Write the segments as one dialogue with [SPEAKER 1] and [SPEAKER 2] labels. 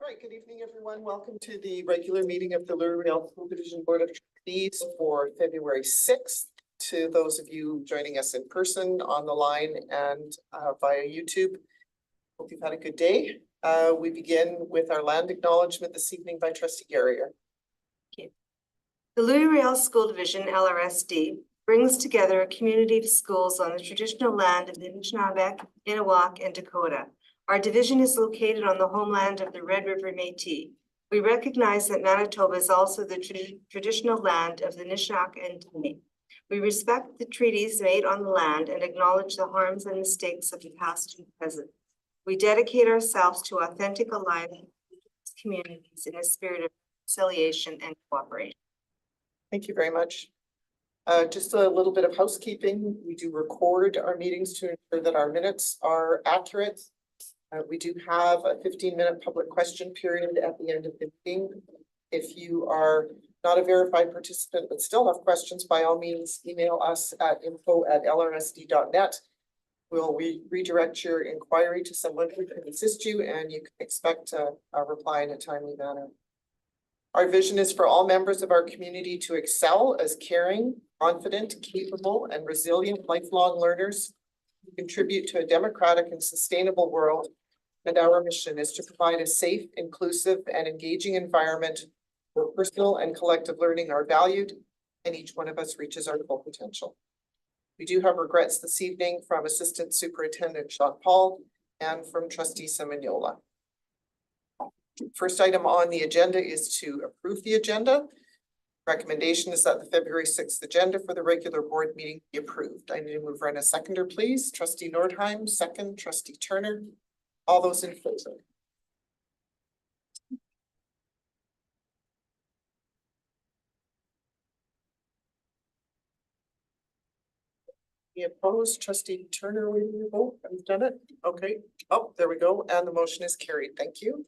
[SPEAKER 1] right, good evening, everyone. Welcome to the regular meeting of the Louisville School Division Board of Trustees for February 6th. To those of you joining us in person, on the line, and via YouTube, hope you've had a good day. We begin with our land acknowledgement this evening by Trustee Garrier.
[SPEAKER 2] Thank you. The Louisville School Division, LRSD, brings together a community of schools on the traditional land of the Anishinaabe, Inawak, and Dakota. Our division is located on the homeland of the Red River Métis. We recognize that Manitoba is also the traditional land of the Nishnawbe and Dene. We respect the treaties made on the land and acknowledge the harms and mistakes of the past and present. We dedicate ourselves to authentic alignment with communities in a spirit of reconciliation and cooperation.
[SPEAKER 1] Thank you very much. Just a little bit of housekeeping. We do record our meetings to ensure that our minutes are accurate. We do have a 15-minute public question period at the end of the meeting. If you are not a verified participant but still have questions, by all means, email us at info@lrsd.net. We'll redirect your inquiry to someone who can assist you, and you can expect a reply in a timely manner. Our vision is for all members of our community to excel as caring, confident, capable, and resilient lifelong learners who contribute to a democratic and sustainable world. And our mission is to provide a safe, inclusive, and engaging environment where personal and collective learning are valued and each one of us reaches our full potential. We do have regrets this evening from Assistant Superintendent Sean Paul and from Trustee Semignola. First item on the agenda is to approve the agenda. Recommendation is that the February 6th agenda for the regular board meeting be approved. I need to move right a seconder, please. Trustee Nordheim, second. Trustee Turner. All those in favor? Any opposed? Trustee Turner, will you vote? I've done it. Okay. Oh, there we go. And the motion is carried. Thank you.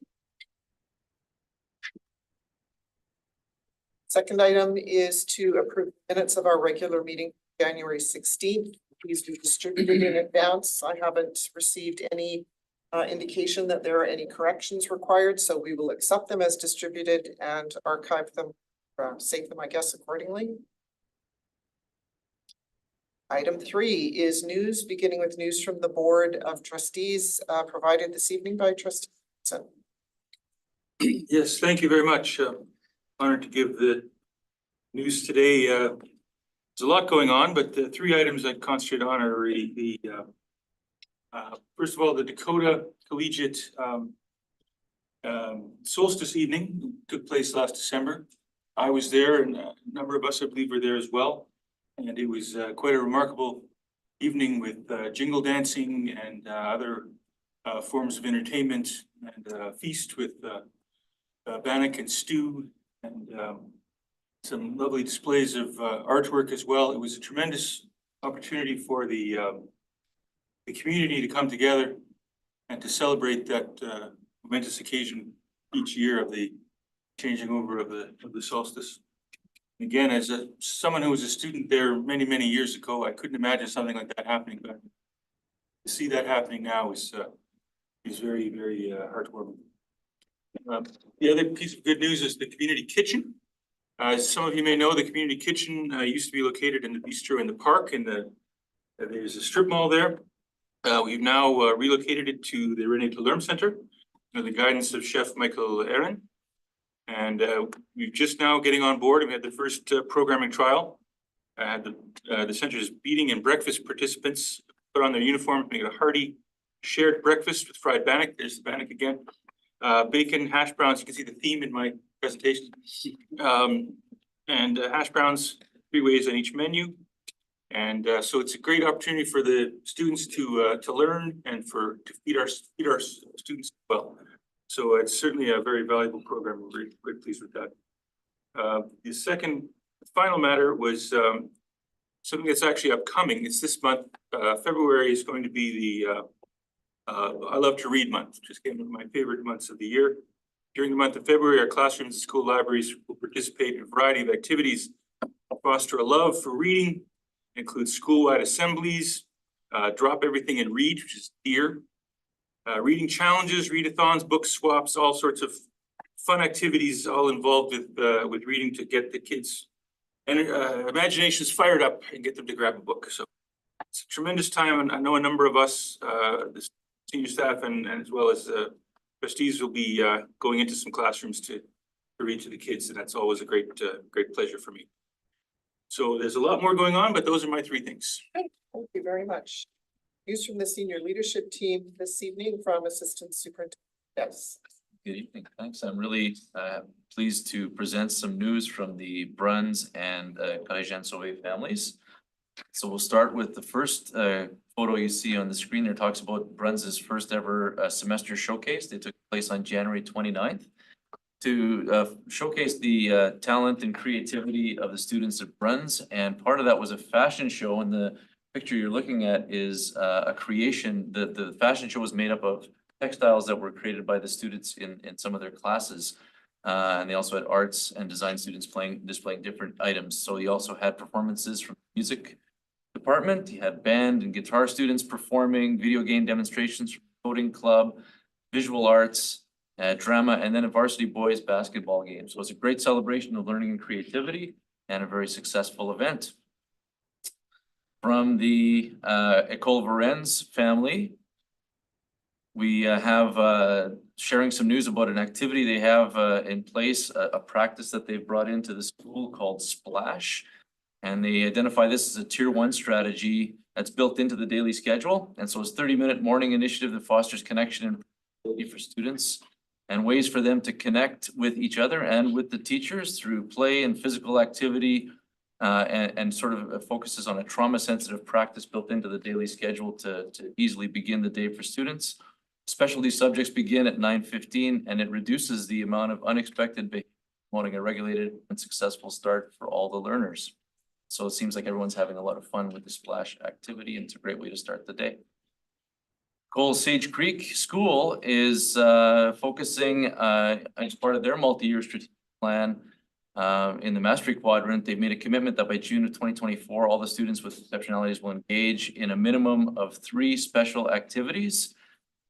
[SPEAKER 1] Second item is to approve minutes of our regular meeting, January 16th. These be distributed in advance. I haven't received any indication that there are any corrections required, so we will accept them as distributed and archive them, save them, I guess, accordingly. Item 3 is news, beginning with news from the Board of Trustees provided this evening by Trustee Johnson.
[SPEAKER 3] Yes, thank you very much. Honored to give the news today. There's a lot going on, but the 3 items I'd concentrate on are the first of all, the Dakota Collegiate Solstice Evening took place last December. I was there, and a number of us, I believe, were there as well. And it was quite a remarkable evening with jingle dancing and other forms of entertainment, and a feast with bannock and stew, and some lovely displays of artwork as well. It was a tremendous opportunity for the community to come together and to celebrate that momentous occasion each year of the changing over of the solstice. Again, as someone who was a student there many years ago, I couldn't imagine something like that happening, but to see that happening now is very heartwarming. The other piece of good news is the community kitchen. As some of you may know, the community kitchen used to be located in the bistro in the park, and there's a strip mall there. We've now relocated it to the René Lerm Center under the guidance of Chef Michael Aaron. And we're just now getting on board. We had the first programming trial. The center's eating and breakfast participants put on their uniform, make a hearty shared breakfast with fried bannock. There's the bannock again. Bacon, hash browns. You can see the theme in my presentation. And hash browns 3 ways on each menu. And so it's a great opportunity for the students to learn and to feed our students as well. So it's certainly a very valuable program. We're very pleased with that. The final matter was something that's actually upcoming. It's this month. February is going to be the I Love to Read month, which is one of my favorite months of the year. During the month of February, our classrooms and school libraries will participate in a variety of activities to foster a love for reading, include school-wide assemblies, Drop Everything and Read, which is DEAR, reading challenges, readathons, book swaps, all sorts of fun activities all involved with reading to get the kids and imaginations fired up and get them to grab a book. So it's a tremendous time, and I know a number of us, the senior staff and as well as trustees will be going into some classrooms to read to the kids, and that's always a great pleasure for me. So there's a lot more going on, but those are my three things.
[SPEAKER 1] Thank you very much. News from the senior leadership team this evening from Assistant Superintendent. Yes.
[SPEAKER 4] Good evening, thanks. I'm really pleased to present some news from the Bruns and Collégien Sauvé families. So we'll start with the first photo you see on the screen. There talks about Bruns's first ever semester showcase. They took place on January 29th to showcase the talent and creativity of the students at Bruns. And part of that was a fashion show, and the picture you're looking at is a creation. The fashion show was made up of textiles that were created by the students in some of their classes. And they also had arts and design students displaying different items. So you also had performances from the music department. You had band and guitar students performing, video game demonstrations from the coding club, visual arts, drama, and then a varsity boys basketball game. So it's a great celebration of learning and creativity and a very successful event. From the École Varennes family, we have sharing some news about an activity they have in place, a practice that they've brought into the school called Splash. And they identify this as a tier 1 strategy that's built into the daily schedule. And so it's a 30-minute morning initiative that fosters connection and ability for students and ways for them to connect with each other and with the teachers through play and physical activity, and sort of focuses on a trauma-sensitive practice built into the daily schedule to easily begin the day for students. Specialty subjects begin at 9:15, and it reduces the amount of unexpected behavior, promoting a regulated and successful start for all the learners. So it seems like everyone's having a lot of fun with the Splash activity, and it's a great way to start the day. Cole Sage Creek School is focusing as part of their multi-year strategic plan in the mastery quadrant. They've made a commitment that by June of 2024, all the students with exceptionalities will engage in a minimum of 3 special activities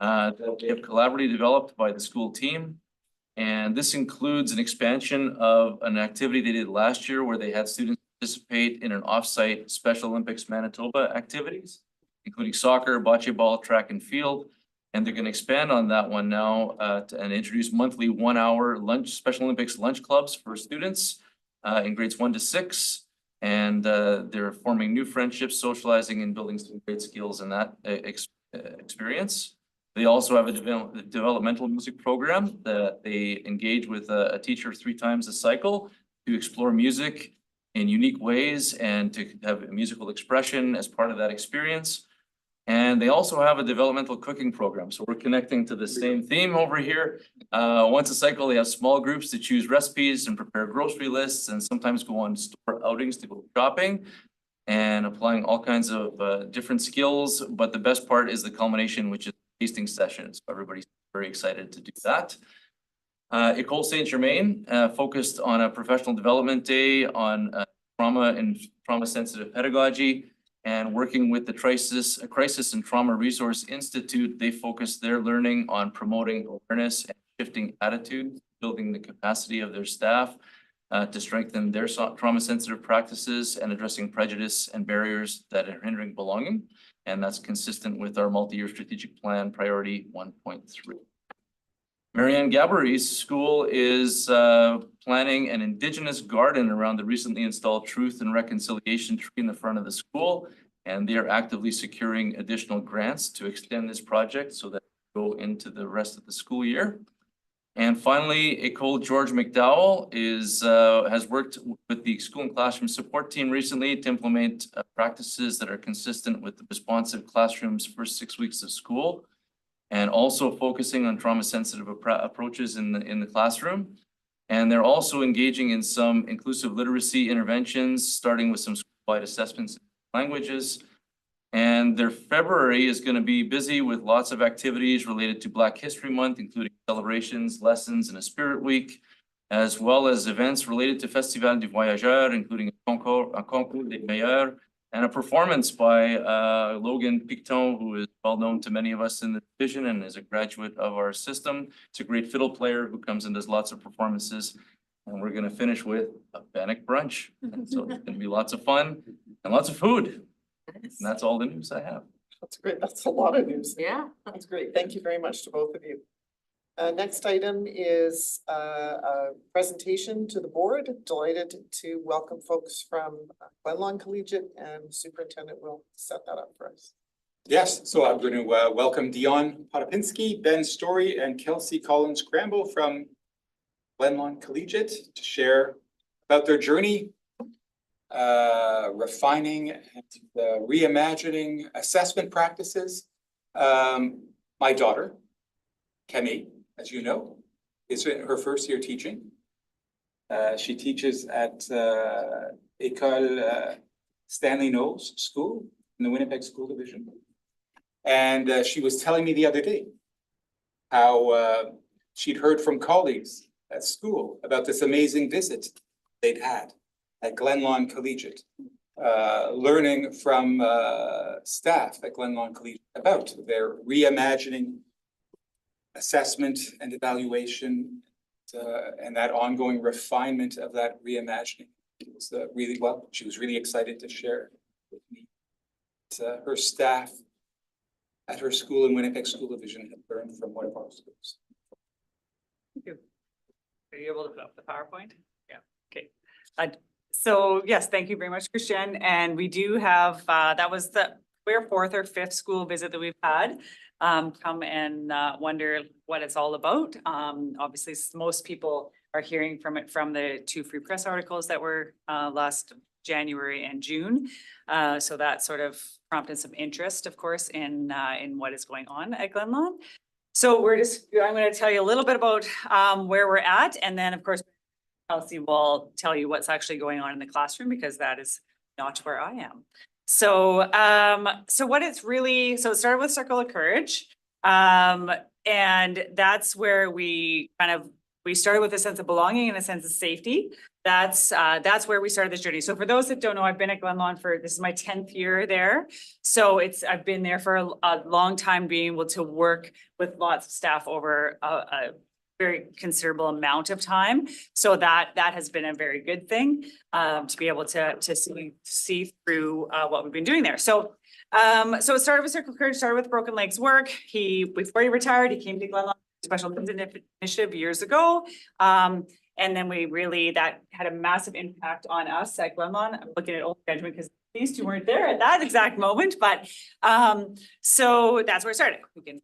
[SPEAKER 4] that they have collaboratively developed by the school team. And this includes an expansion of an activity they did last year where they had students participate in an off-site Special Olympics Manitoba activities, including soccer, bocce ball, track and field. And they're going to expand on that one now and introduce monthly 1-hour lunch, Special Olympics lunch clubs for students in grades 1 to 6. And they're forming new friendships, socializing, and building some great skills in that experience. They also have a developmental music program that they engage with a teacher 3 times a cycle to explore music in unique ways and to have musical expression as part of that experience. And they also have a developmental cooking program. So we're connecting to the same theme over here. Once a cycle, they have small groups to choose recipes and prepare grocery lists, and sometimes go on store outings to go shopping and applying all kinds of different skills. But the best part is the culmination, which is tasting sessions. So everybody's very excited to do that. École Saint-Germain focused on a professional development day on trauma and trauma-sensitive pedagogy, and working with the Crisis and Trauma Resource Institute. They focus their learning on promoting awareness and shifting attitudes, building the capacity of their staff to strengthen their trauma-sensitive practices and addressing prejudice and barriers that are hindering belonging. And that's consistent with our multi-year strategic plan priority 1.3. Marianne Gabory's school is planning an Indigenous garden around the recently installed Truth and Reconciliation tree in the front of the school. And they are actively securing additional grants to extend this project so that it will go into the rest of the school year. And finally, École George McDowell has worked with the school and classroom support team recently to implement practices that are consistent with the responsive classroom's first 6 weeks of school, and also focusing on trauma-sensitive approaches in the classroom. And they're also engaging in some inclusive literacy interventions, starting with some school-wide assessments in languages. And their February is going to be busy with lots of activities related to Black History Month, including celebrations, lessons, and a Spirit Week, as well as events related to Festival du Voyageur, including a Concours des Meilleurs, And a performance by Logan Picton, who is well known to many of us in the division and is a graduate of our system. He's a great fiddle player who comes and does lots of performances. And we're gonna finish with a Bannock brunch. And so it's gonna be lots of fun and lots of food. And that's all the news I have.
[SPEAKER 1] That's great. That's a lot of news.
[SPEAKER 2] Yeah.
[SPEAKER 1] That's great. Thank you very much to both of you. Next item is a presentation to the board. Delighted to welcome folks from Glenlawn Collegiate, and Superintendent will set that up for us.
[SPEAKER 5] Yes, so I'm going to welcome Dion Potapinski, Ben Story, and Kelsey Collins Crambo from Glenlawn Collegiate to share about their journey, refining and reimagining assessment practices. My daughter, Kemi, as you know, is in her first year teaching. She teaches at École Stanley Knowles School in the Winnipeg School Division. And she was telling me the other day how she'd heard from colleagues at school about this amazing visit they'd had at Glenlawn Collegiate, learning from staff at Glenlawn Collegiate about their reimagining assessment and evaluation, and that ongoing refinement of that reimagining. It was really well. She was really excited to share with me. Her staff at her school in Winnipeg School Division had learned from one of our schools.
[SPEAKER 6] Thank you. Are you able to put up the PowerPoint? Yeah, okay. So yes, thank you very much, Christian. And we do have, that was the fourth or fifth school visit that we've had. Come and wonder what it's all about. Obviously, most people are hearing from it from the 2 free press articles that were last January and June. So that sort of prompted some interest, of course, in what is going on at Glenlawn. So I'm going to tell you a little bit about where we're at, and then of course, Kelsey will tell you what's actually going on in the classroom, because that is not where I am. So, what it's really, so it started with Circle of Courage. And that's where we started with a sense of belonging and a sense of safety. That's where we started this journey. So for those that don't know, I've been at Glenlawn this is my 10th year there. So I've been there for a long time, being able to work with lots of staff over a very considerable amount of time. So that has been a very good thing, to be able to see through what we've been doing there. So it started with Circle of Courage, started with Broken Legs work. Before he retired, he came to Glenlawn Special Needs Initiative years ago. And then that had a massive impact on us at Glenlawn. I'm looking at Old Benjamin because these two weren't there at that exact moment, but so that's where it started. We can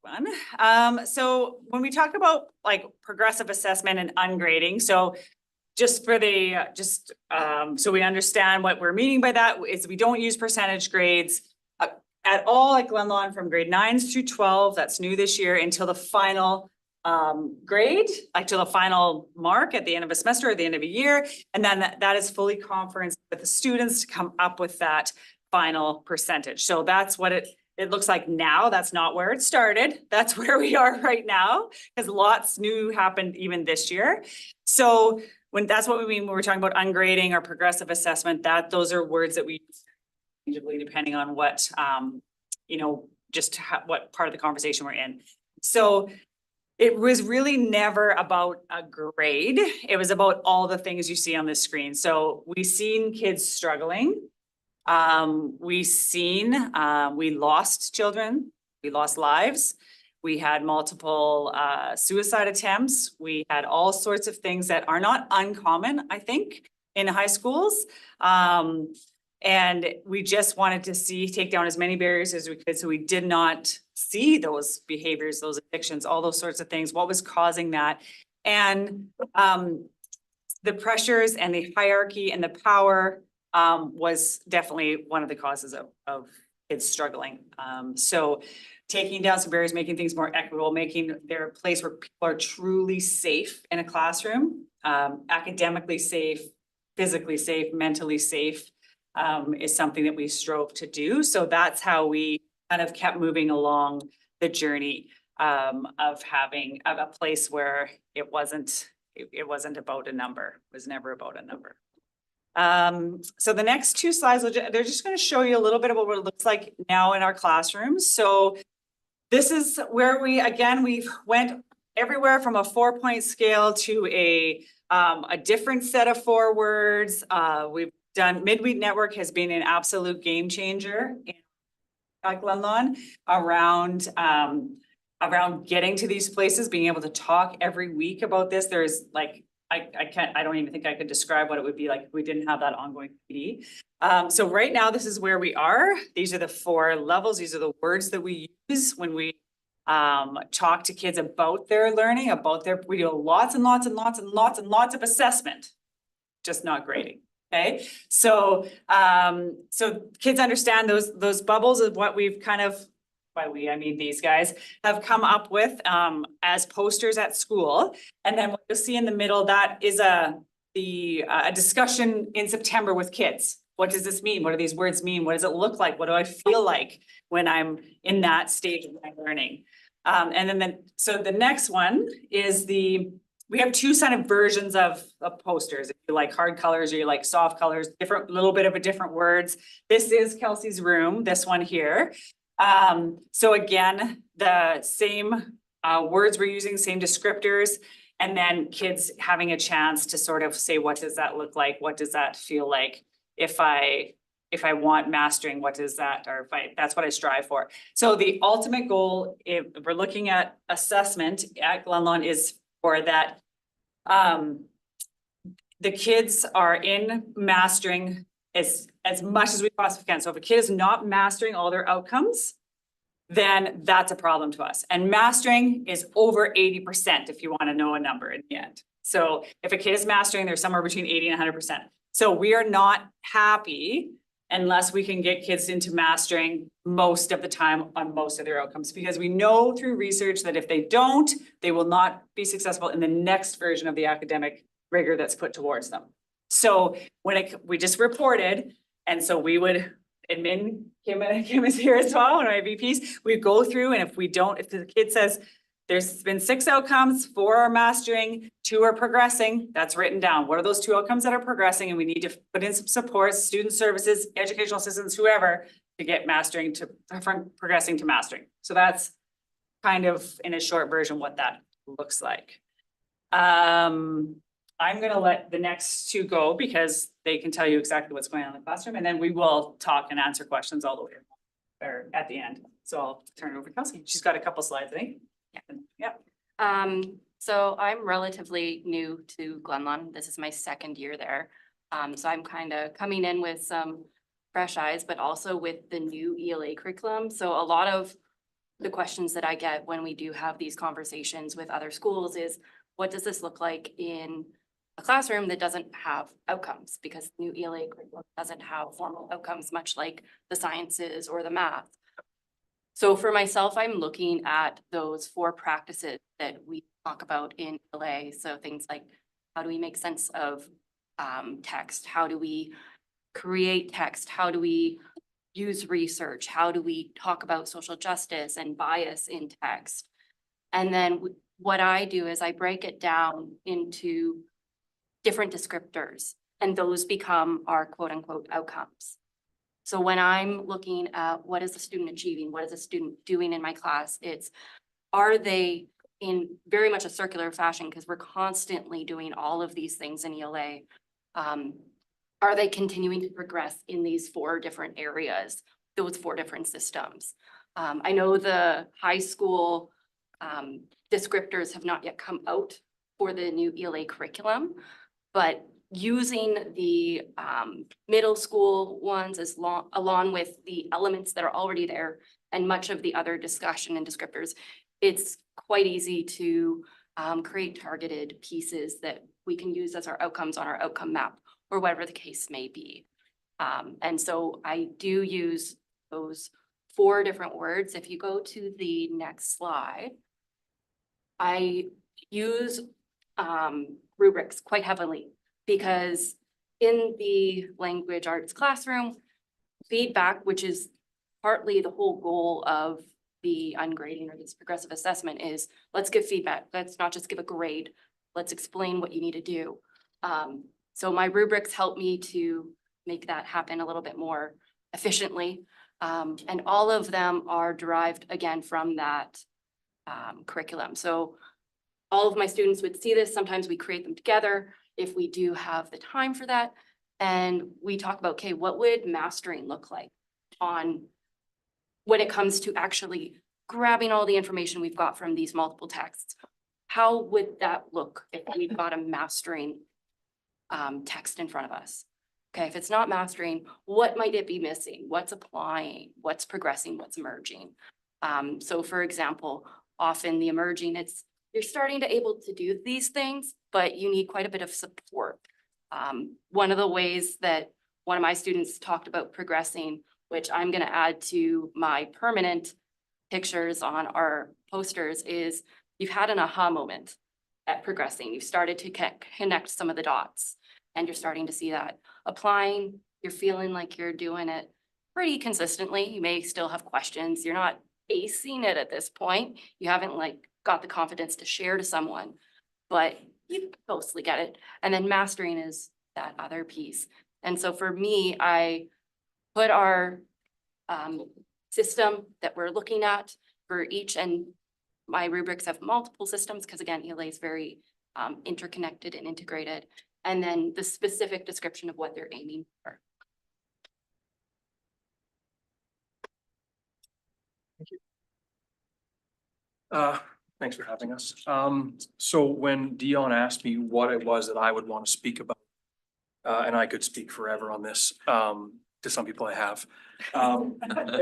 [SPEAKER 6] one. So when we talk about like progressive assessment and ungrading, so just for so we understand what we're meaning by that is we don't use percentage grades at all at Glenlawn from grade 9s through 12. That's new this year, until the final grade, like to the final mark at the end of a semester or the end of a year. And then that is fully conferenced with the students to come up with that final percentage. So that's what it looks like now. That's not where it started. That's where we are right now, because lots new happened even this year. So that's what we mean when we're talking about ungrading or progressive assessment, those are words that we use interchangeably depending on what, what part of the conversation we're in. So it was really never about a grade. It was about all the things you see on the screen. So we've seen kids struggling. We lost children, we lost lives. We had multiple suicide attempts. We had all sorts of things that are not uncommon, I think, in high schools. And we just wanted to take down as many barriers as we could, so we did not see those behaviors, those addictions, all those sorts of things, what was causing that. And the pressures and the hierarchy and the power was definitely one of the causes of kids struggling. So taking down some barriers, making things more equitable, making there a place where people are truly safe in a classroom, academically safe, physically safe, mentally safe, is something that we strove to do. So that's how we kind of kept moving along the journey of having a place where it wasn't about a number. It was never about a number. So the next two slides, they're just gonna show you a little bit about what it looks like now in our classrooms. So this is where we've went everywhere from a 4-point scale to a different set of 4 words. We've done, Midweek Network has been an absolute game changer at Glenlawn around getting to these places, being able to talk every week about this. There's like, I don't even think I could describe what it would be like if we didn't have that ongoing PD. So right now, this is where we are. These are the 4 levels. These are the words that we use when we talk to kids about their learning, we do lots and lots and lots and lots and lots of assessment, just not grading. Okay, so kids understand those bubbles of what we've kind of, by we, I mean these guys, have come up with as posters at school. And then what you'll see in the middle, that is a discussion in September with kids. What does this mean? What do these words mean? What does it look like? What do I feel like when I'm in that stage of my learning? And then so the next one is we have 2 kind of versions of posters. If you like hard colors or you like soft colors, little bit of a different words. This is Kelsey's room, this one here. So again, the same words we're using, same descriptors, and then kids having a chance to sort of say, what does that look like? What does that feel like? If I want mastering, what is that? Or that's what I strive for. So the ultimate goal, if we're looking at assessment at Glenlawn, is for that the kids are in mastering as much as we possibly can. So if a kid is not mastering all their outcomes, then that's a problem to us. And mastering is over 80% if you want to know a number in the end. So if a kid is mastering, they're somewhere between 80 and 100%. So we are not happy unless we can get kids into mastering most of the time on most of their outcomes, because we know through research that if they don't, they will not be successful in the next version of the academic rigor that's put towards them. So we just reported, and so we would admin, Kim is here as well, one of my VPs, we go through, and if the kid says there's been 6 outcomes, 4 are mastering, 2 are progressing, that's written down. What are those 2 outcomes that are progressing? And we need to put in some support, student services, educational assistants, whoever, to get from progressing to mastering. So that's kind of in a short version what that looks like. I'm gonna let the next 2 go because they can tell you exactly what's going on in the classroom, and then we will talk and answer questions all the way or at the end. So I'll turn it over to Kelsey. She's got a couple slides, I think. Yeah.
[SPEAKER 7] So I'm relatively new to Glenlawn. This is my 2nd year there. So I'm kind of coming in with some fresh eyes, but also with the new ELA curriculum. So a lot of the questions that I get when we do have these conversations with other schools is, what does this look like in a classroom that doesn't have outcomes? Because the new ELA curriculum doesn't have formal outcomes, much like the sciences or the math. So for myself, I'm looking at those 4 practices that we talk about in ELA. So things like, how do we make sense of text? How do we create text? How do we use research? How do we talk about social justice and bias in text? And then what I do is I break it down into different descriptors, and those become our quote unquote outcomes. So when I'm looking at what is the student achieving, what is the student doing in my class, are they in very much a circular fashion, because we're constantly doing all of these things in ELA. Are they continuing to progress in these 4 different areas, those 4 different systems? I know the high school descriptors have not yet come out for the new ELA curriculum, but using the middle school ones along with the elements that are already there and much of the other discussion and descriptors, it's quite easy to create targeted pieces that we can use as our outcomes on our outcome map or whatever the case may be. And so I do use those 4 different words. If you go to the next slide, I use rubrics quite heavily, because in the language arts classroom, feedback, which is partly the whole goal of the ungrading or this progressive assessment, is let's give feedback. Let's not just give a grade. Let's explain what you need to do. So my rubrics help me to make that happen a little bit more efficiently. And all of them are derived again from that curriculum. So all of my students would see this. Sometimes we create them together if we do have the time for that. And we talk about, okay, what would mastering look like on when it comes to actually grabbing all the information we've got from these multiple texts? How would that look if we've got a mastering text in front of us? Okay, if it's not mastering, what might it be missing? What's applying? What's progressing? What's emerging? So for example, often the emerging, you're starting to able to do these things, but you need quite a bit of support. One of the ways that one of my students talked about progressing, which I'm gonna add to my permanent pictures on our posters, is you've had an aha moment at progressing. You've started to connect some of the dots and you're starting to see that. Applying, you're feeling like you're doing it pretty consistently. You may still have questions. You're not acing it at this point. You haven't got the confidence to share to someone, but you mostly get it. And then mastering is that other piece. And so for me, I put our system that we're looking at for each, and my rubrics have multiple systems because again, ELA is very interconnected and integrated. And then the specific description of what they're aiming for.
[SPEAKER 8] Thanks for having us. So when Dion asked me what it was that I would want to speak about, and I could speak forever on this, to some people I have,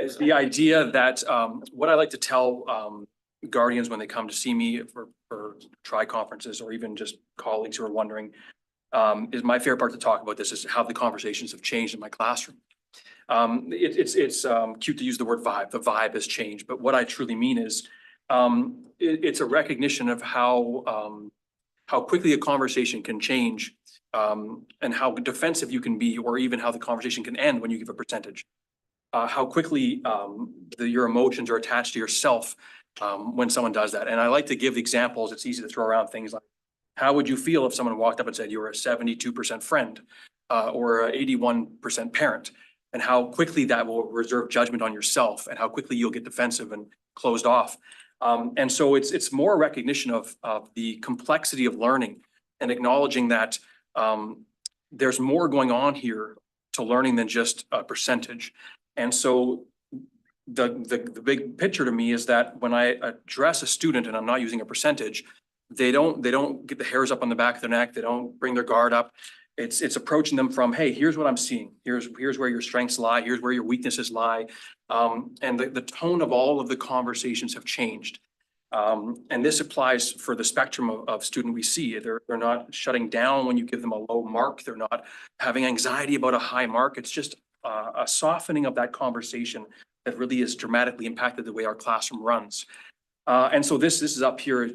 [SPEAKER 8] is the idea that, what I like to tell, guardians when they come to see me for tri-conferences or even just colleagues who are wondering, is my favorite part to talk about this is how the conversations have changed in my classroom. It's cute to use the word vibe. The vibe has changed, but what I truly mean is, it's a recognition of how quickly a conversation can change, and how defensive you can be, or even how the conversation can end when you give a percentage. How quickly your emotions are attached to yourself when someone does that. And I like to give examples. It's easy to throw around things like, how would you feel if someone walked up and said you were a 72% friend or an 81% parent? And how quickly that will reserve judgment on yourself and how quickly you'll get defensive and closed off. And so it's more recognition of the complexity of learning and acknowledging that there's more going on here to learning than just a percentage. And so the big picture to me is that when I address a student and I'm not using a percentage, they don't get the hairs up on the back of their neck. They don't bring their guard up. It's approaching them from, hey, here's what I'm seeing. Here's where your strengths lie. Here's where your weaknesses lie. And the tone of all of the conversations have changed. And this applies for the spectrum of student we see. They're not shutting down when you give them a low mark. They're not having anxiety about a high mark. It's just a softening of that conversation that really has dramatically impacted the way our classroom runs. And so this is up here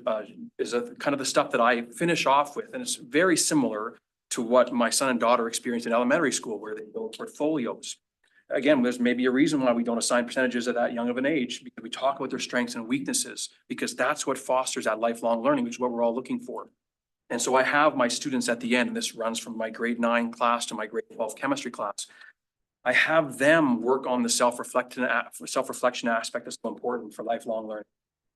[SPEAKER 8] is a kind of the stuff that I finish off with. And it's very similar to what my son and daughter experienced in elementary school, where they build portfolios. Again, there's maybe a reason why we don't assign percentages at that young of an age, because we talk about their strengths and weaknesses, because that's what fosters that lifelong learning, which is what we're all looking for. And so I have my students at the end, and this runs from my grade 9 class to my grade 12 chemistry class. I have them work on the self-reflection aspect that's so important for lifelong learning.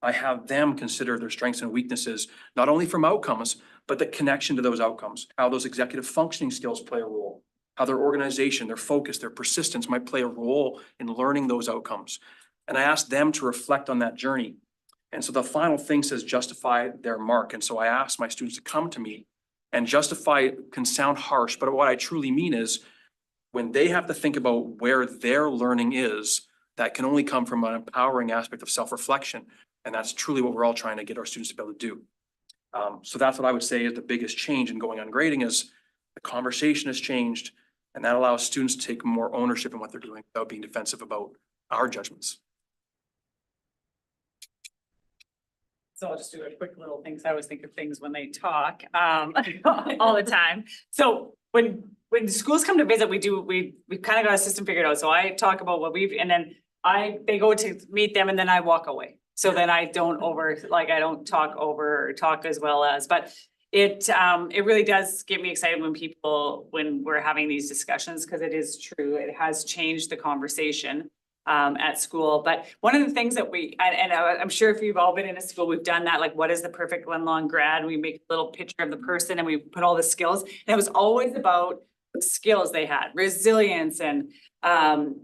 [SPEAKER 8] I have them consider their strengths and weaknesses, not only from outcomes, but the connection to those outcomes, how those executive functioning skills play a role, how their organization, their focus, their persistence might play a role in learning those outcomes. And I ask them to reflect on that journey. And so the final thing says justify their mark. And so I ask my students to come to me, and justify can sound harsh, but what I truly mean is when they have to think about where their learning is, that can only come from an empowering aspect of self-reflection. And that's truly what we're all trying to get our students to be able to do. So that's what I would say is the biggest change in going on grading is the conversation has changed, and that allows students to take more ownership in what they're doing without being defensive about our judgments.
[SPEAKER 6] So I'll just do a quick little thing. I always think of things when they talk, all the time. So when schools come to visit, we kind of got a system figured out. So I talk about what and then they go to meet them and then I walk away. So then I don't talk over or talk as well as, but it really does get me excited when we're having these discussions, because it is true, it has changed the conversation at school. But one of the things that I'm sure if you've all been in a school, we've done that, like, what is the perfect Glen Lawn grad? We make a little picture of the person and we put all the skills. And it was always about the skills they had, resilience, and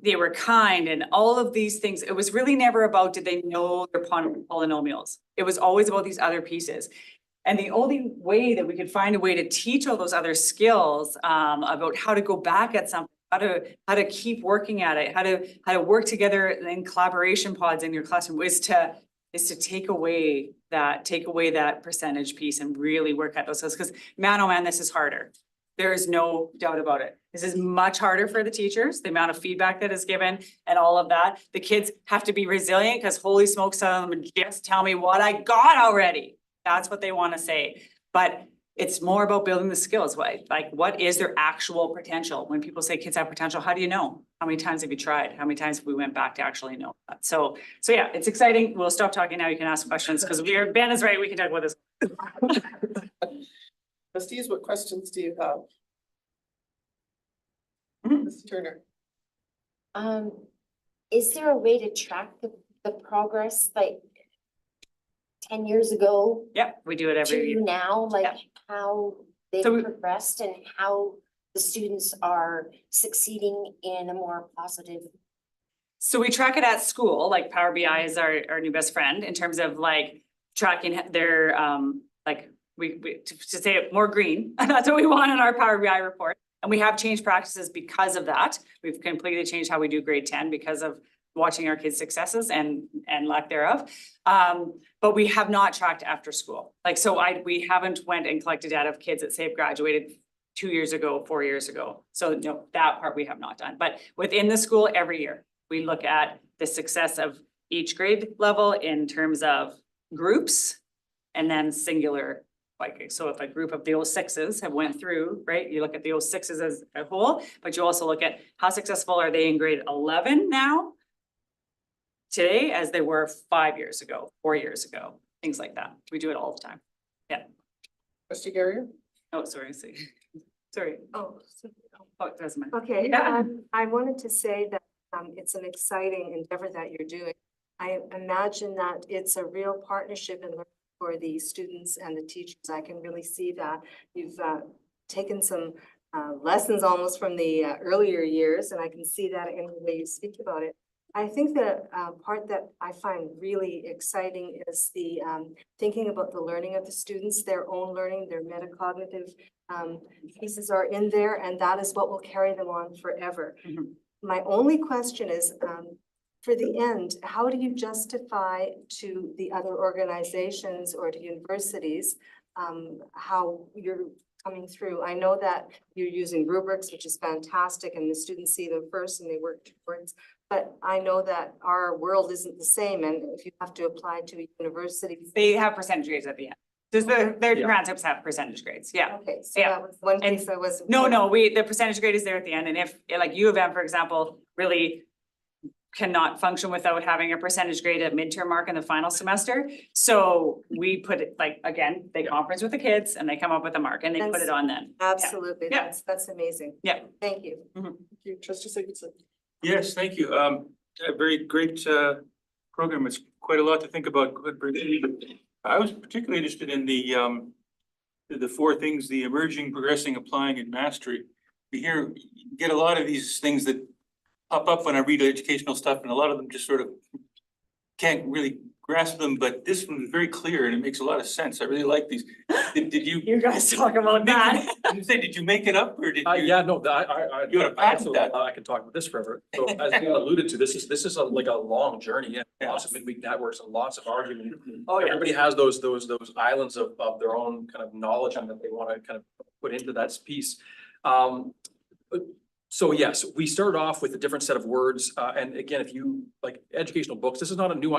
[SPEAKER 6] they were kind, and all of these things. It was really never about, did they know their polynomials? It was always about these other pieces. And the only way that we could find a way to teach all those other skills about how to go back at something, how to keep working at it, how to work together in collaboration pods in your classroom is to take away that percentage piece and really work at those skills. Because man, oh man, this is harder. There is no doubt about it. This is much harder for the teachers, the amount of feedback that is given and all of that. The kids have to be resilient, because holy smokes, some of them just tell me what I got already. That's what they want to say. But it's more about building the skills. What is their actual potential? When people say kids have potential, how do you know? How many times have you tried? How many times have we went back to actually know that? So yeah, it's exciting. We'll stop talking now. You can ask questions, because Ben is right. We can talk about this.
[SPEAKER 1] Trustees, what questions do you have? Ms. Turner?
[SPEAKER 9] Is there a way to track the progress, like 10 years ago
[SPEAKER 6] Yep, we do it every year.
[SPEAKER 9] to now, like
[SPEAKER 6] Yeah.
[SPEAKER 9] how they've
[SPEAKER 6] So we-
[SPEAKER 9] progressed and how the students are succeeding in a more positive?
[SPEAKER 6] So we track it at school, like Power BI is our new best friend in terms of like tracking their, like, to say it more green, that's what we want in our Power BI report. And we have changed practices because of that. We've completely changed how we do grade 10 because of watching our kids' successes and lack thereof. But we have not tracked after school. Like, so we haven't went and collected data of kids that say have graduated 2 years ago, 4 years ago. So no, that part we have not done. But within the school, every year, we look at the success of each grade level in terms of groups and then singular. Like, so if a group of the 06s have went through, right, you look at the 06s as a whole, but you also look at how successful are they in grade 11 now, today, as they were 5 years ago, 4 years ago, things like that. We do it all the time. Yeah.
[SPEAKER 1] Trustee Garrier?
[SPEAKER 6] Oh, sorry, sorry. Oh, it doesn't matter.
[SPEAKER 2] Okay,
[SPEAKER 6] Yeah.
[SPEAKER 2] I wanted to say that it's an exciting endeavor that you're doing. I imagine that it's a real partnership and for the students and the teachers. I can really see that. You've taken some lessons almost from the earlier years, and I can see that in the way you speak about it. I think the part that I find really exciting is the thinking about the learning of the students, their own learning, their metacognitive pieces are in there, and that is what will carry them on forever.
[SPEAKER 6] Mhm.
[SPEAKER 2] My only question is, for the end, how do you justify to the other organizations or to universities how you're coming through? I know that you're using rubrics, which is fantastic, and the students see them first and they work towards. But I know that our world isn't the same, and if you have to apply to a university.
[SPEAKER 6] They have percentage grades at the end. Does their
[SPEAKER 8] Yeah.
[SPEAKER 6] transcripts have percentage grades? Yeah.
[SPEAKER 2] Okay, so
[SPEAKER 6] Yeah.
[SPEAKER 2] that was one
[SPEAKER 6] And-
[SPEAKER 2] piece I was.
[SPEAKER 6] No, the percentage grade is there at the end, and if, like U of M, for example, really cannot function without having a percentage grade at midterm mark in the final semester. So we put it, like, again, they conference with the kids and they come up with a mark and they put it on then.
[SPEAKER 2] Absolutely,
[SPEAKER 6] Yeah.
[SPEAKER 2] that's amazing.
[SPEAKER 6] Yeah.
[SPEAKER 2] Thank you.
[SPEAKER 1] Thank you, Trustee Sigurdson.
[SPEAKER 3] Yes, thank you. A very great program. It's quite a lot to think about. I was particularly interested in the four things: the emerging, progressing, applying, and mastery. We get a lot of these things that pop up when I read educational stuff, and a lot of them just sort of can't really grasp them, but this one is very clear and it makes a lot of sense. I really like these. Did you?
[SPEAKER 6] You guys talk about that.
[SPEAKER 3] Did you make it up or did you?
[SPEAKER 8] Yeah, no, I.
[SPEAKER 3] You wanna patent that?
[SPEAKER 8] I can talk about this forever. So as you alluded to, this is like a long journey and lots of midweek networks and lots of argument.
[SPEAKER 6] Oh, yeah.
[SPEAKER 8] Everybody has those islands of their own kind of knowledge and that they want to kind of put into that piece. So yes, we started off with a different set of words. And again, if you like educational books, this is not a new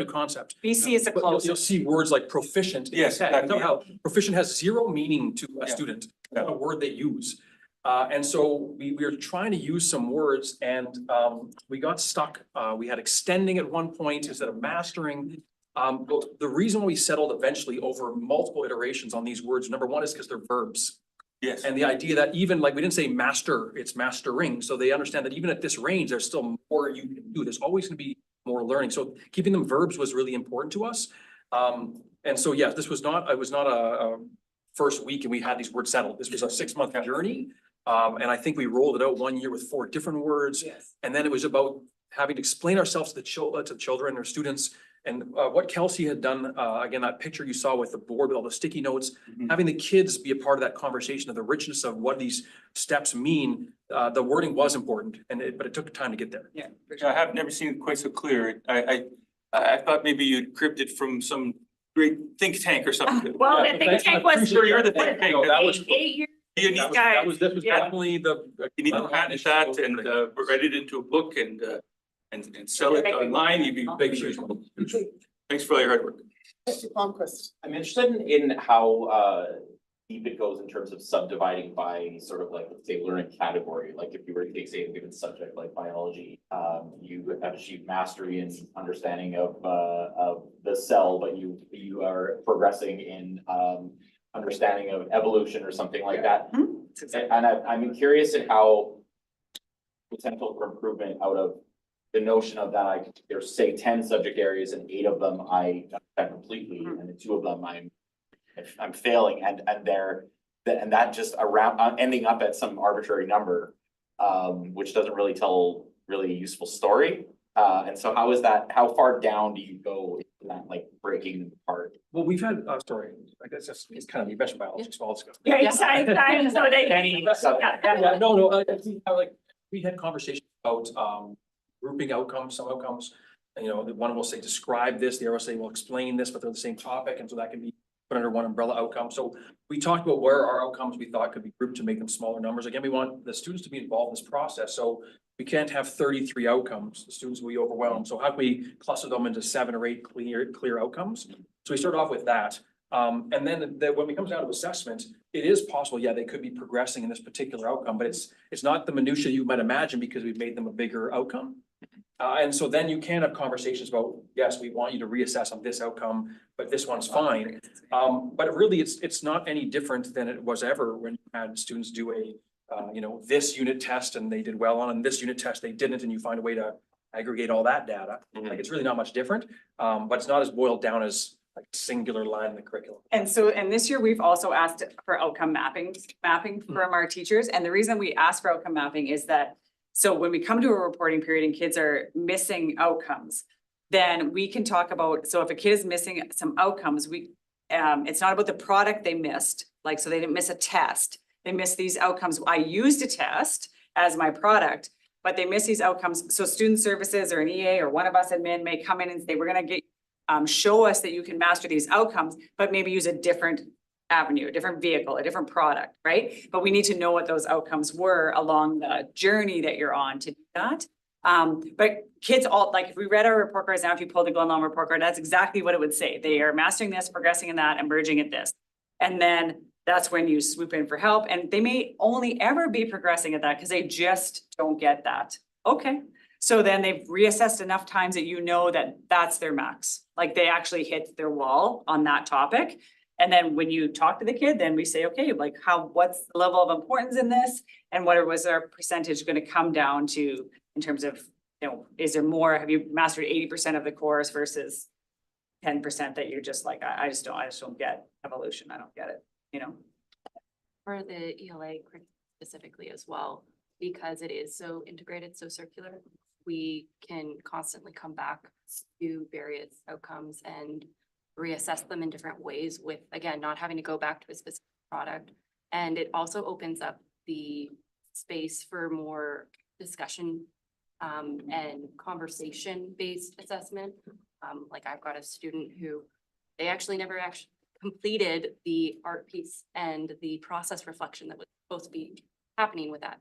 [SPEAKER 8] concept.
[SPEAKER 6] BC is a
[SPEAKER 8] But you'll
[SPEAKER 6] close.
[SPEAKER 8] see words like proficient. in
[SPEAKER 3] Yes,
[SPEAKER 8] the text.
[SPEAKER 3] exactly.
[SPEAKER 8] How proficient has zero meaning to a
[SPEAKER 3] Yeah.
[SPEAKER 8] student,
[SPEAKER 3] Yeah.
[SPEAKER 8] a word they use. And so we were trying to use some words and we got stuck. We had extending at one point instead of mastering. Well, the reason we settled eventually over multiple iterations on these words, number one is because they're verbs.
[SPEAKER 3] Yes.
[SPEAKER 8] And the idea that even like, we didn't say master, it's mastering, so they understand that even at this range, there's still more you can do, there's always gonna be more learning, so keeping them verbs was really important to us. And so, yeah, this was not, it was not a first week and we had these words settled, this was a 6-month journey. And I think we rolled it out 1 year with 4 different words.
[SPEAKER 6] Yes.
[SPEAKER 8] And then it was about having to explain ourselves to the children or students. And what Kelsey had done, again, that picture you saw with the board with all the sticky notes,
[SPEAKER 3] Mhm.
[SPEAKER 8] having the kids be a part of that conversation of the richness of what these steps mean. The wording was important but it took time to get there.
[SPEAKER 6] Yeah. for
[SPEAKER 3] I
[SPEAKER 6] sure.
[SPEAKER 3] have never seen it quite so clear. I thought maybe you'd cribbed it from some great think tank or something.
[SPEAKER 6] Well,
[SPEAKER 8] Yeah,
[SPEAKER 6] the think
[SPEAKER 8] thanks, I
[SPEAKER 6] tank was.
[SPEAKER 3] appreciate You're the think tank.
[SPEAKER 8] No, that was-
[SPEAKER 6] 8 years.
[SPEAKER 3] You need,
[SPEAKER 8] This was
[SPEAKER 6] Yeah.
[SPEAKER 8] definitely the.
[SPEAKER 3] you need to patent that and write it into a book and sell it online. You'd be big shoes. Thanks for all your hard work.
[SPEAKER 1] Mr. Palmquist.
[SPEAKER 10] I'm interested in how deep it goes in terms of subdividing by sort of like, let's say, learning category. Like if you were to take, say, a given subject like biology, you have achieved mastery in understanding of the cell, but you are progressing in understanding of evolution or something like that.
[SPEAKER 6] That's exactly-
[SPEAKER 10] And I'm curious at how potential for improvement out of the notion of that there's say 10 subject areas and 8 of them I understand completely, and the 2 of them I'm failing and that just around ending up at some arbitrary number, which doesn't really tell really a useful story. And so how far down do you go in that, like breaking them apart?
[SPEAKER 8] Well, we've had, sorry, I guess it's kind of, you mentioned biology, so I'll just go.
[SPEAKER 6] Yeah, science, so they.
[SPEAKER 8] Yeah, no, we had conversations about grouping outcomes, some outcomes. You know, the one will say, describe this, the other will say, well, explain this, but they're the same topic, and so that can be put under one umbrella outcome. So we talked about where our outcomes we thought could be grouped to make them smaller numbers. Again, we want the students to be involved in this process, so we can't have 33 outcomes. The students will be overwhelmed. So how can we cluster them into 7 or 8 clear outcomes? So we start off with that. And then when it comes down to assessment, it is possible, yeah, they could be progressing in this particular outcome, but it's not the minutia you might imagine because we've made them a bigger outcome. And so then you can have conversations about, yes, we want you to reassess on this outcome, but this one's fine. But really, it's not any different than it was ever when you had students do a, this unit test and they did well on, and this unit test they didn't, and you find a way to aggregate all that data. Like, it's really not much different, but it's not as boiled down as like singular line in the curriculum.
[SPEAKER 6] And so, and this year, we've also asked for outcome mapping from our teachers. And the reason we ask for outcome mapping is that, so when we come to a reporting period and kids are missing outcomes, then we can talk about, so if a kid is missing some outcomes, it's not about the product they missed, like, so they didn't miss a test. They missed these outcomes. I used a test as my product, but they miss these outcomes. So student services or an EA or one of us admin may come in and say, we're gonna get, show us that you can master these outcomes, but maybe use a different avenue, a different vehicle, a different product, right? But we need to know what those outcomes were along the journey that you're on to do that. But kids all, like, if we read our report cards now, if you pull the Glen Lawn report card, that's exactly what it would say. They are mastering this, progressing in that, emerging at this. And then that's when you swoop in for help, and they may only ever be progressing at that because they just don't get that. Okay, so then they've reassessed enough times that you know that that's their max. Like, they actually hit their wall on that topic. And then when you talk to the kid, then we say, okay, like, what's the level of importance in this? And what was our percentage gonna come down to in terms of, is there more, have you mastered 80% of the course versus 10% that you're just like, I just don't get evolution, I don't get it,
[SPEAKER 7] For the ELA specifically as well, because it is so integrated, so circular, we can constantly come back to various outcomes and reassess them in different ways with, again, not having to go back to a specific product. And it also opens up the space for more discussion and conversation-based assessment. Like, I've got a student who, they actually never completed the art piece and the process reflection that was supposed to be happening with that.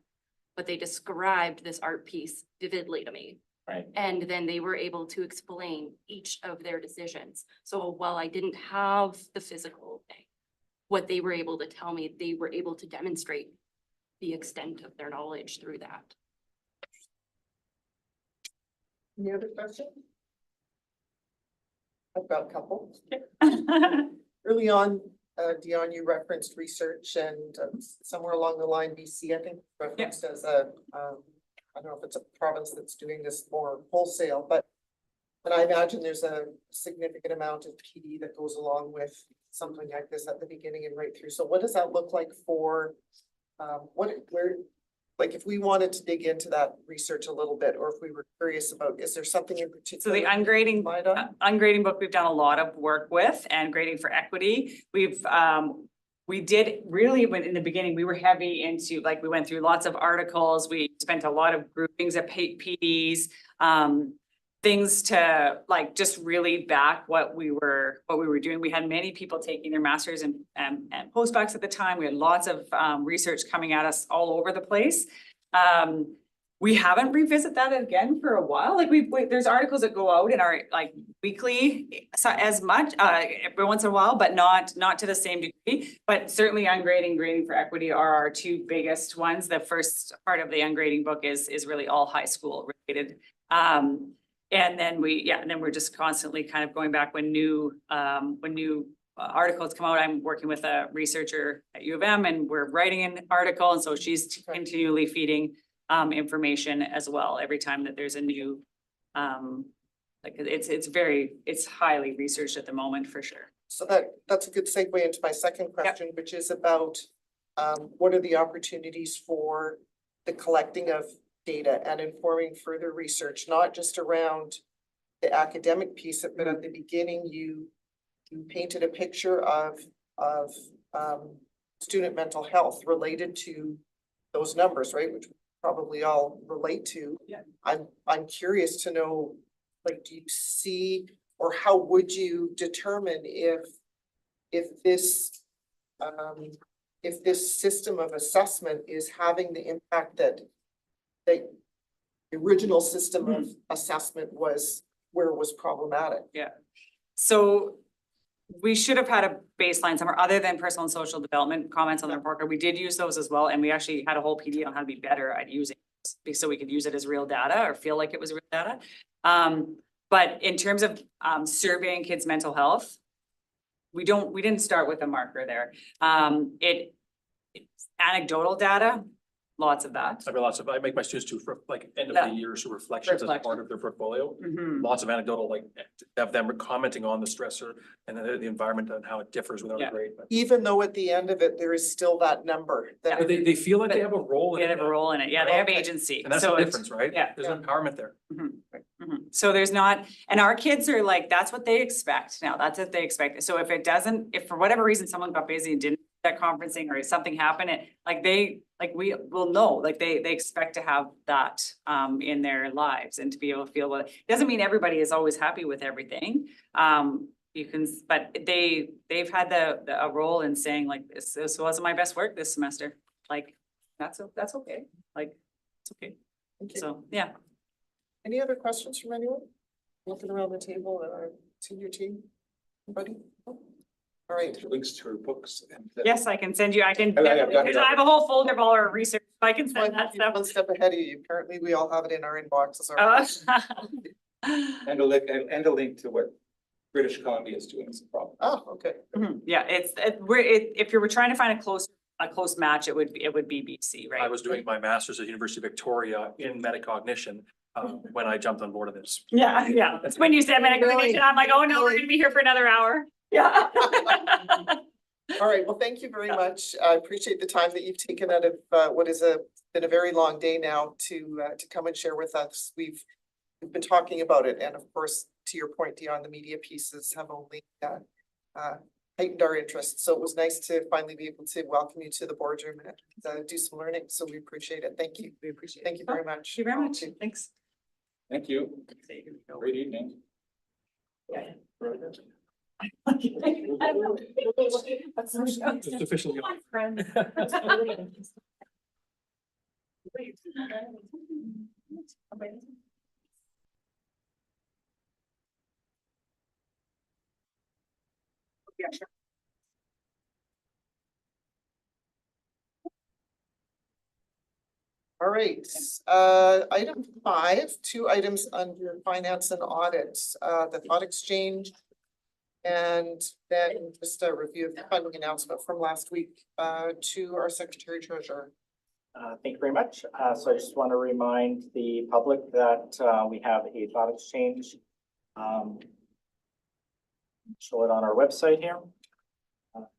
[SPEAKER 7] But they described this art piece vividly to me.
[SPEAKER 10] Right.
[SPEAKER 7] And then they were able to explain each of their decisions. So while I didn't have the physical thing, what they were able to tell me, they were able to demonstrate the extent of their knowledge through that.
[SPEAKER 1] Any other questions? I've got a couple. Early on, Dion, you referenced research and somewhere along the line, BC, I think referenced as a, I don't know if it's a province that's doing this more wholesale, but I imagine there's a significant amount of PD that goes along with something like this at the beginning and right through. So what does that look like for, like if we wanted to dig into that research a little bit, or if we were curious about, is there something in
[SPEAKER 6] So
[SPEAKER 1] particular?
[SPEAKER 6] the ungrading,
[SPEAKER 1] Mind on?
[SPEAKER 6] ungrading book, we've done a lot of work with, and grading for equity. We did really, when in the beginning, we were heavy into, like, we went through lots of articles. We spent a lot of groupings of PDs, things to like just really back what we were doing. We had many people taking their masters and postdocs at the time. We had lots of research coming at us all over the place. We haven't revisited that again for a while. Like there's articles that go out in our like weekly as much every once in a while, but not to the same degree. But certainly ungrading, grading for equity are our two biggest ones. The first part of the ungrading book is really all high school related. And then we're just constantly kind of going back when new articles come out. I'm working with a researcher at U of M and we're writing an article. And so she's continually feeding information as well every time that there's a new, like it's highly researched at the moment for sure.
[SPEAKER 1] So that's a good segue into my second question, which is about what are the opportunities for the collecting of data and informing further research, not just around the academic piece, but at the beginning, you painted a picture of student mental health related to those numbers, right? Which we probably all relate to.
[SPEAKER 6] Yeah.
[SPEAKER 1] I'm curious to know, like, do you see, or how would you determine if this system of assessment is having the impact that the original system of assessment was where it was problematic?
[SPEAKER 6] Yeah. So we should have had a baseline somewhere other than personal and social development comments on the report card. We did use those as well. And we actually had a whole PD on how to be better at using it so we could use it as real data or feel like it was real data. But in terms of surveying kids' mental health, we didn't start with a marker there. It's anecdotal data. Lots of that.
[SPEAKER 8] I make my students do for like end of the year, so reflections as part of their portfolio.
[SPEAKER 6] Mhm.
[SPEAKER 8] Lots of anecdotal, like have them commenting on the stressor and then the environment and how it differs without a
[SPEAKER 6] Yeah.
[SPEAKER 8] grade. But
[SPEAKER 1] Even though at the end of it, there is still that number that
[SPEAKER 8] they feel like they have a role
[SPEAKER 6] They
[SPEAKER 8] in it.
[SPEAKER 6] have a role in it. Yeah, they have
[SPEAKER 1] Okay.
[SPEAKER 6] agency.
[SPEAKER 8] And that's
[SPEAKER 6] So
[SPEAKER 8] the
[SPEAKER 6] it's-
[SPEAKER 8] difference, right?
[SPEAKER 6] yeah.
[SPEAKER 8] There's empowerment there.
[SPEAKER 6] So there's not, and our kids are like, that's what they expect now. That's what they expect. So if for whatever reason someone got busy and didn't do that conferencing or something happened, we will know, like they expect to have that in their lives and to be able to feel well. It doesn't mean everybody is always happy with everything. But they've had a role in saying like, this wasn't my best work this semester. Like, that's okay. Like, it's okay.
[SPEAKER 1] Thank you.
[SPEAKER 6] So, yeah.
[SPEAKER 1] Any other questions from anyone? Looking around the table, senior team, anybody? All right.
[SPEAKER 5] Links to her books and.
[SPEAKER 6] Yes, I can send you, I can,
[SPEAKER 5] Oh, yeah, got it.
[SPEAKER 6] because I have a whole folder of all our research, I can send that stuff.
[SPEAKER 1] One step ahead of you. Apparently, we all have it in our inboxes. already.
[SPEAKER 5] And a link to what British Columbia is doing as a problem.
[SPEAKER 1] Oh, okay.
[SPEAKER 6] Yeah, if you were trying to find a close match, it would be BC, right?
[SPEAKER 8] I was doing my master's at University of Victoria in metacognition when I jumped on board of this.
[SPEAKER 6] Yeah. That's when you said metacognition, I'm like, oh no, we're gonna be here for another hour. Yeah.
[SPEAKER 1] All right. Well, thank you very much. I appreciate the time that you've taken out of what is been a very long day now to come and share with us. We've been talking about it, and of course, to your point, Dion, the media pieces have only heightened our interest. So it was nice to finally be able to welcome you to the boardroom and do some learning. So we appreciate it. Thank you.
[SPEAKER 6] We appreciate it.
[SPEAKER 1] Thank you very much.
[SPEAKER 6] Thank you very much. Thanks.
[SPEAKER 5] Thank you. Great evening.
[SPEAKER 8] It's officially on.
[SPEAKER 6] Yeah, sure.
[SPEAKER 1] All right, item 5, 2 items under finance and audit, the thought exchange And then just a review of the funding announcement from last week to our Secretary Treasurer.
[SPEAKER 11] Thank you very much. So I just want to remind the public that we have a thought exchange. Show it on our website here.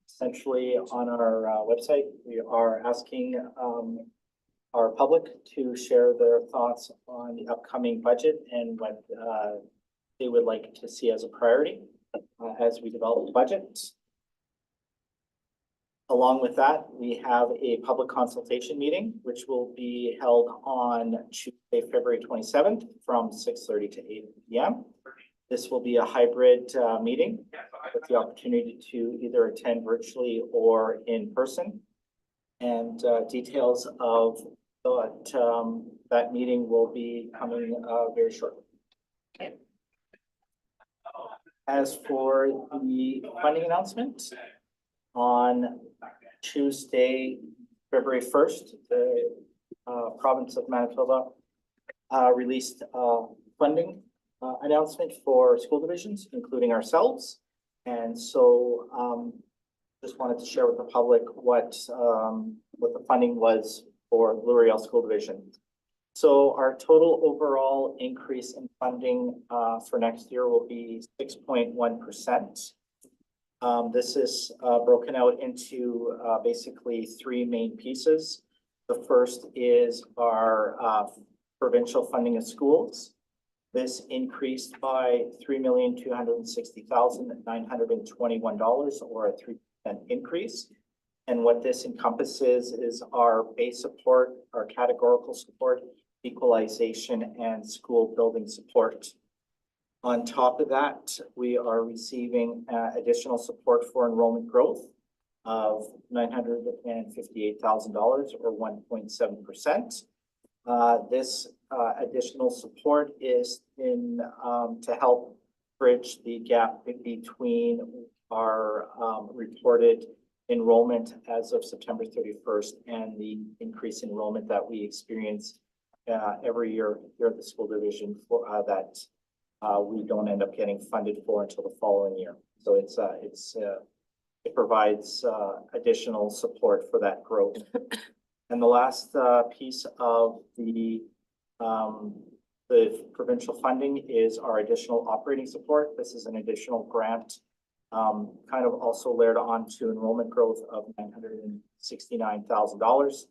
[SPEAKER 11] Essentially on our website, we are asking our public to share their thoughts on the upcoming budget and what they would like to see as a priority as we develop the budget. Along with that, we have a public consultation meeting, which will be held on Tuesday, February 27th from 6:30 to 8 p.m. This will be a hybrid meeting with the opportunity to either attend virtually or in person. And details of that meeting will be coming very shortly. As for the funding announcement, on Tuesday, February 1st, the province of Manitoba released funding announcement for school divisions, including ourselves. And so just wanted to share with the public what the funding was for Blue Riel School Division. So our total overall increase in funding for next year will be 6.1%. This is broken out into basically three main pieces. The first is our provincial funding of schools. This increased by $3,260,921, or a 3% increase. And what this encompasses is our base support, our categorical support, equalization, and school building support. On top of that, we are receiving additional support for enrollment growth of $958,000, or 1.7%. This additional support is to help bridge the gap between our reported enrollment as of September 31st and the increased enrollment that we experience every year here at the school division for that we don't end up getting funded for until the following year. So it provides additional support for that growth. And the last piece of the provincial funding is our additional operating support. This is an additional grant, kind of also layered on to enrollment growth of $969,000,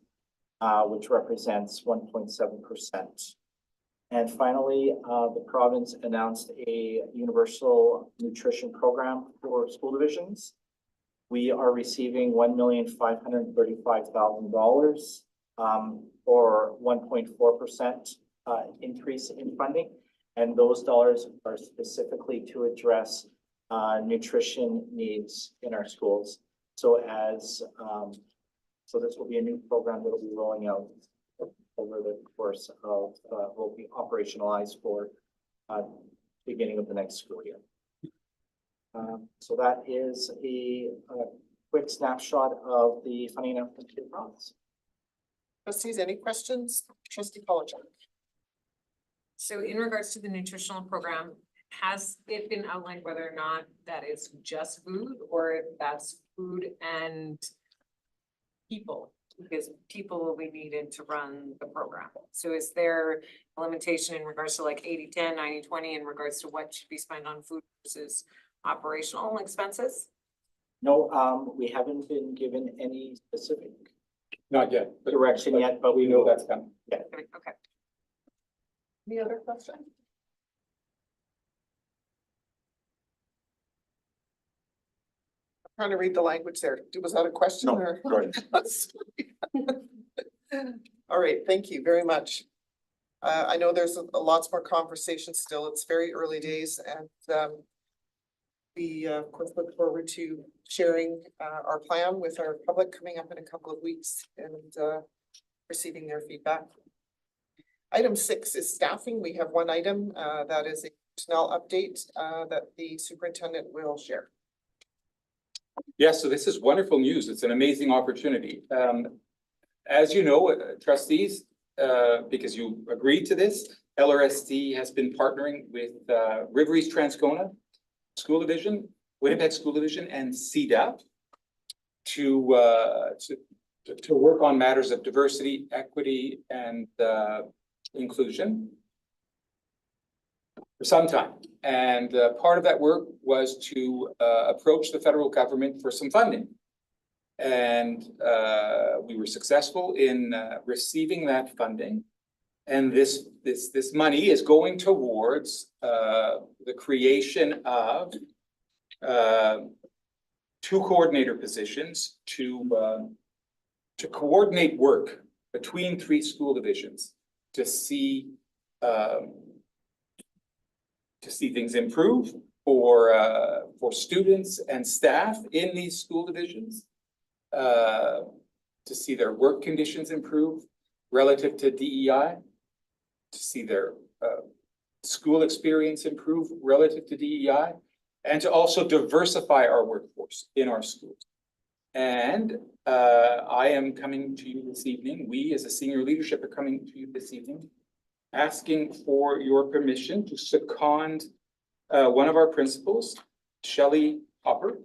[SPEAKER 11] which represents 1.7%. And finally, the province announced a universal nutrition program for school divisions. We are receiving $1,535,000, or 1.4% increase in funding. And those dollars are specifically to address nutrition needs in our schools. So so this will be a new program that will be rolling out over the course of, will be operationalized for beginning of the next school year. So that is a quick snapshot of the funding announcement to the province.
[SPEAKER 1] Trustees, any questions? Trustee Polachek.
[SPEAKER 12] So in regards to the nutritional program, has it been outlined whether or not that is just food, or if that's food and people? Because people will be needed to run the program. So is there a limitation in regards to like 80-10, 90-20 in regards to what should be spent on food versus operational expenses?
[SPEAKER 11] No, we haven't been given any specific
[SPEAKER 5] Not yet, but
[SPEAKER 11] direction yet, but
[SPEAKER 5] we know that's coming.
[SPEAKER 11] Yeah.
[SPEAKER 12] Okay.
[SPEAKER 1] Any other questions? Trying to read the language there. Was that a question or? All right, thank you very much. I know there's lots more conversation still. It's very early days, and we of course look forward to sharing our plan with our public coming up in a couple of weeks and receiving their feedback. Item 6 is staffing. We have one item that is a personnel update that the superintendent will share.
[SPEAKER 5] Yes, so this is wonderful news. It's an amazing opportunity. As you know, trustees, because you agreed to this, LRSD has been partnering with River East Transcona School Division Winnipeg School Division and CDAP to work on matters of diversity, equity, and inclusion for some time. And part of that work was to approach the federal government for some funding. And we were successful in receiving that funding. And this money is going towards the creation of 2 coordinator positions to coordinate work between 3 school divisions to see things improve for students and staff in these school divisions, to see their work conditions improve relative to DEI, to see their school experience improve relative to DEI, and to also diversify our workforce in our schools. And I am coming to you this evening, we as a senior leadership are coming to you this evening, asking for your permission to second one of our principals, Shelley Hopper,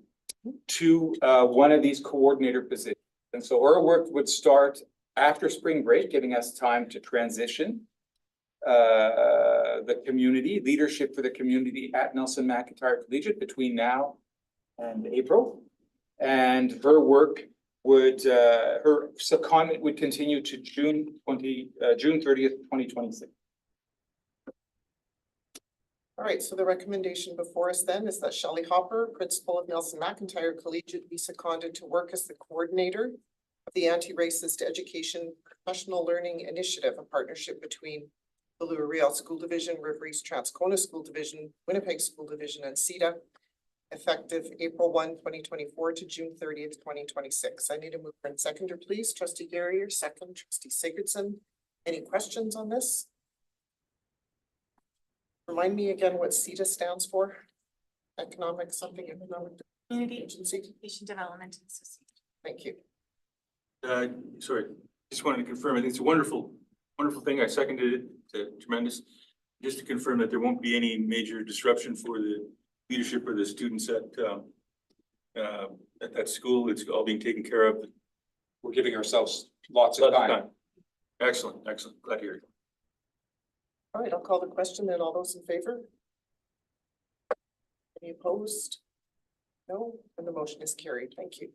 [SPEAKER 5] to one of these coordinator positions. And so our work would start after spring break, giving us time to transition the community, leadership for the community at Nelson McIntyre Collegiate between now and April. And her work would, her secondment would continue to June 30th, 2026.
[SPEAKER 1] All right, so the recommendation before us then is that Shelley Hopper, principal of Nelson McIntyre Collegiate, be seconded to work as the coordinator of the Anti-Racist Education Professional Learning Initiative, a partnership between the Louis-Riel School Division, River East Transcona School Division, Winnipeg School Division, and CETA, effective April 1, 2024 to June 30th, 2026. I need a mover and seconder, please. Trustee Garrier, second. Trustee Sigurdsson. Any questions on this? Remind me again what CETA stands for. Economic
[SPEAKER 9] Community
[SPEAKER 1] Agency.
[SPEAKER 9] Education Development Association.
[SPEAKER 1] Thank you.
[SPEAKER 3] Sorry, just wanted to confirm, I think it's a wonderful thing. I seconded it, tremendous. Just to confirm that there won't be any major disruption for the leadership or the students at that school. It's all being taken care of.
[SPEAKER 5] We're giving ourselves lots of time.
[SPEAKER 3] Excellent, glad to hear it.
[SPEAKER 1] All right, I'll call the question then. All those in favor? Any opposed? No, and the motion is carried. Thank you.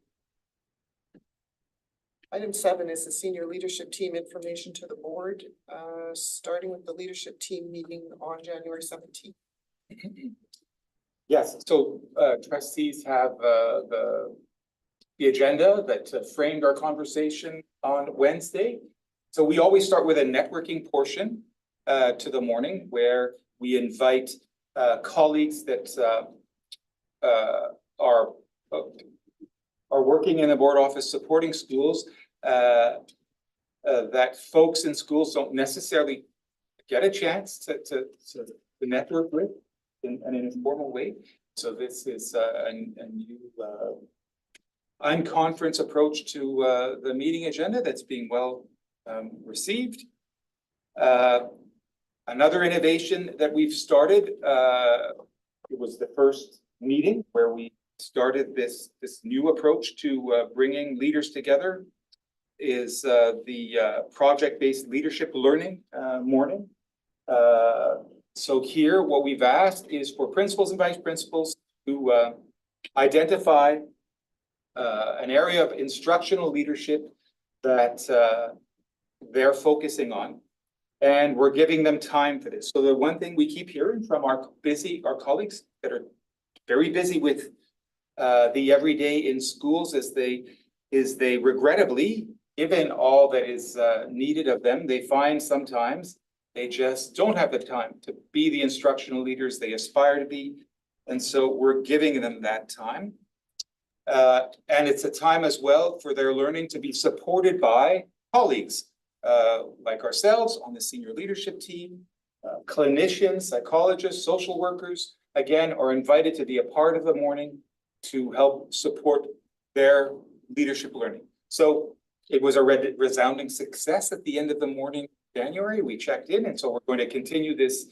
[SPEAKER 1] Item 7 is the senior leadership team information to the board, starting with the leadership team meeting on January 17th.
[SPEAKER 5] Yes, so trustees have the agenda that framed our conversation on Wednesday. So we always start with a networking portion to the morning where we invite colleagues that are working in the board office supporting schools that folks in schools don't necessarily get a chance to network with in an informal way. So this is a new unconference approach to the meeting agenda that's being well received. Another innovation that we've started, it was the first meeting where we started this new approach to bringing leaders together, is the project-based leadership learning morning. So here, what we've asked is for principals and vice principals to identify an area of instructional leadership that they're focusing on. And we're giving them time for this. So the one thing we keep hearing from our colleagues that are very busy with the everyday in schools is they regrettably, given all that is needed of them, they find sometimes they just don't have the time to be the instructional leaders they aspire to be. And so we're giving them that time. And it's a time as well for their learning to be supported by colleagues like ourselves on the senior leadership team, clinicians, psychologists, social workers, again, are invited to be a part of the morning to help support their leadership learning. So it was a resounding success at the end of the morning, January. We checked in, and so we're going to continue this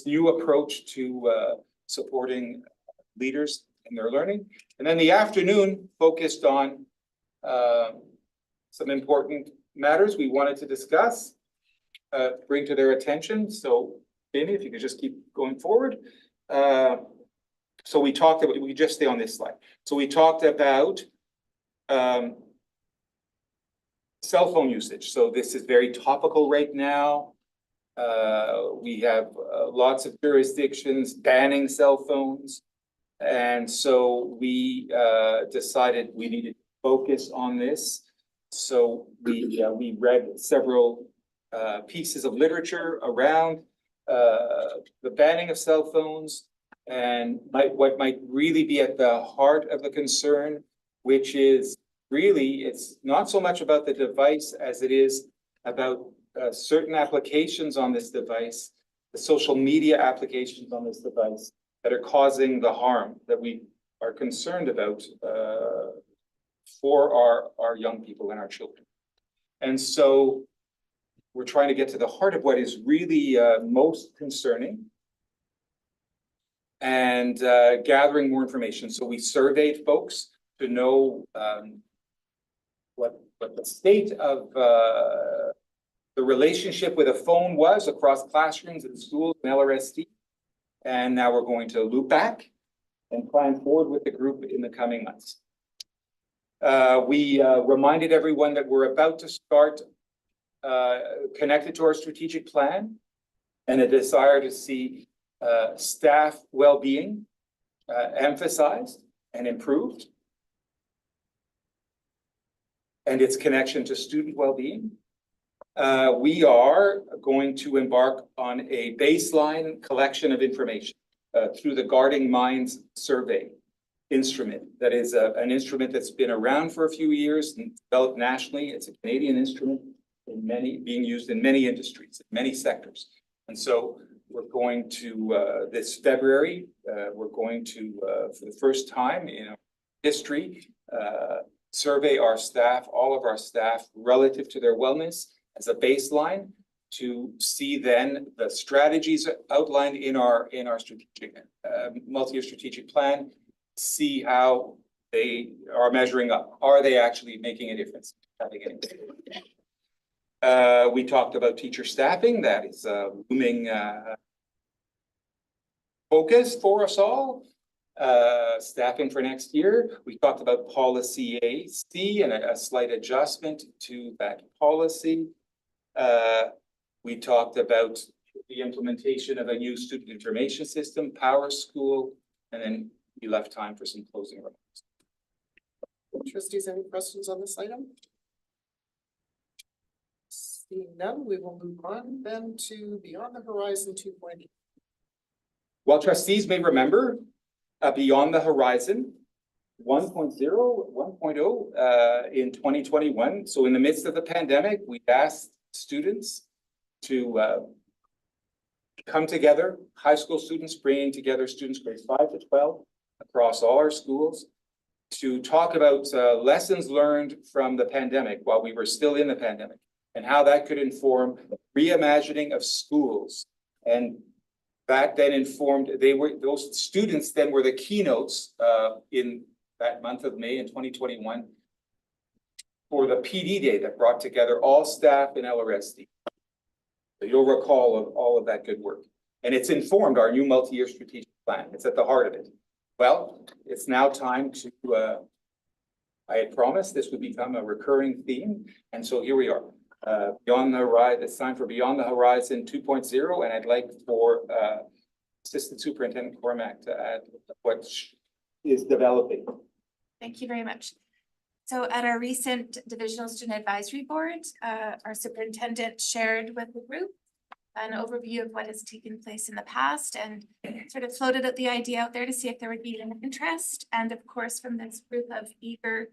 [SPEAKER 5] new approach to supporting leaders in their learning. And then the afternoon focused on some important matters we wanted to discuss, bring to their attention. So Jamie, if you could just keep going forward. So we talked about, we just stay on this slide. So we talked about cell phone usage. So this is very topical right now. We have lots of jurisdictions banning cell phones. And so we decided we needed to focus on this. So we read several pieces of literature around the banning of cell phones and what might really be at the heart of the concern, which is really, it's not so much about the device as it is about certain applications on this device, the social media applications on this device that are causing the harm that we are concerned about for our young people and our children. And so we're trying to get to the heart of what is really most concerning and gathering more information. So we surveyed folks to know what the state of the relationship with a phone was across classrooms and schools and LRSD. And now we're going to loop back and plan forward with the group in the coming months. We reminded everyone that we're about to start connected to our strategic plan and a desire to see staff well-being emphasized and improved, and its connection to student well-being. We are going to embark on a baseline collection of information through the Guarding Minds survey instrument. That is an instrument that's been around for a few years and developed nationally. It's a Canadian instrument being used in many industries, in many sectors. And so we're going to, this February, we're going to, for the first time in our history, survey our staff, all of our staff, relative to their wellness as a baseline, to see then the strategies outlined in our strategic multi-year strategic plan, see how they are measuring up. Are they actually making a difference? We talked about teacher staffing. That is a looming focus for us all. Staffing for next year. We talked about policy AC and a slight adjustment to that policy. We talked about the implementation of a new student information system, Power School, and then we left time for some closing remarks.
[SPEAKER 1] Trustees, any questions on this item? Seeing none, we will move on then to Beyond the Horizon 2.0.
[SPEAKER 5] Well, trustees may remember Beyond the Horizon 1.0 in 2021. So in the midst of the pandemic, we asked students to come together, high school students bringing together students grades 5 to 12 across all our schools to talk about lessons learned from the pandemic while we were still in the pandemic and how that could inform reimagining of schools. And that then informed, those students then were the keynotes in that month of May in 2021 for the PD Day that brought together all staff in LRSD. So you'll recall of all of that good work. And it's informed our new multi-year strategic plan. It's at the heart of it. Well, it's now time to, I had promised this would become a recurring theme. And so here we are. Beyond the Horizon, it's time for Beyond the Horizon 2.0, and I'd like for Assistant Superintendent Cormack to add what is developing.
[SPEAKER 13] Thank you very much. So at our recent Divisional Student Advisory Board, our superintendent shared with the group an overview of what has taken place in the past and sort of floated out the idea out there to see if there would be an interest. And of course, from this group of eager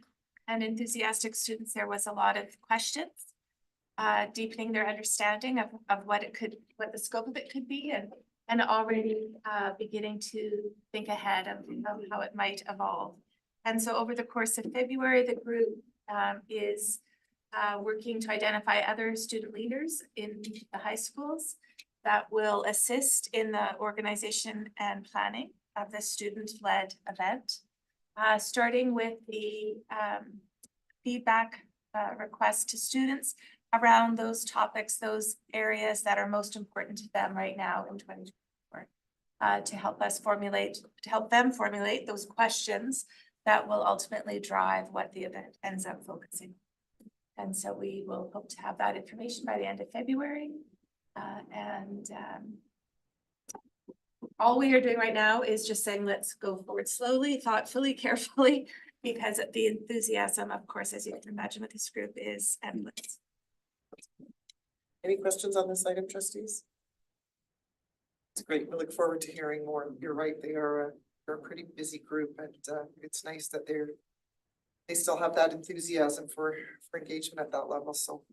[SPEAKER 13] and enthusiastic students, there was a lot of questions. Deepening their understanding of what the scope of it could be, and already beginning to think ahead of how it might evolve. And so over the course of February, the group is working to identify other student leaders in the high schools that will assist in the organization and planning of this student-led event. Starting with the feedback request to students around those topics, those areas that are most important to them right now in 2024. To help them formulate those questions that will ultimately drive what the event ends up focusing. And so we will hope to have that information by the end of February. All we are doing right now is just saying, let's go forward slowly, thoughtfully, carefully, because the enthusiasm, of course, as you can imagine with this group, is endless.
[SPEAKER 1] Any questions on this item, trustees? It's great. We look forward to hearing more. You're right, they're a pretty busy group, and it's nice that they still have that enthusiasm for engagement at that level, so.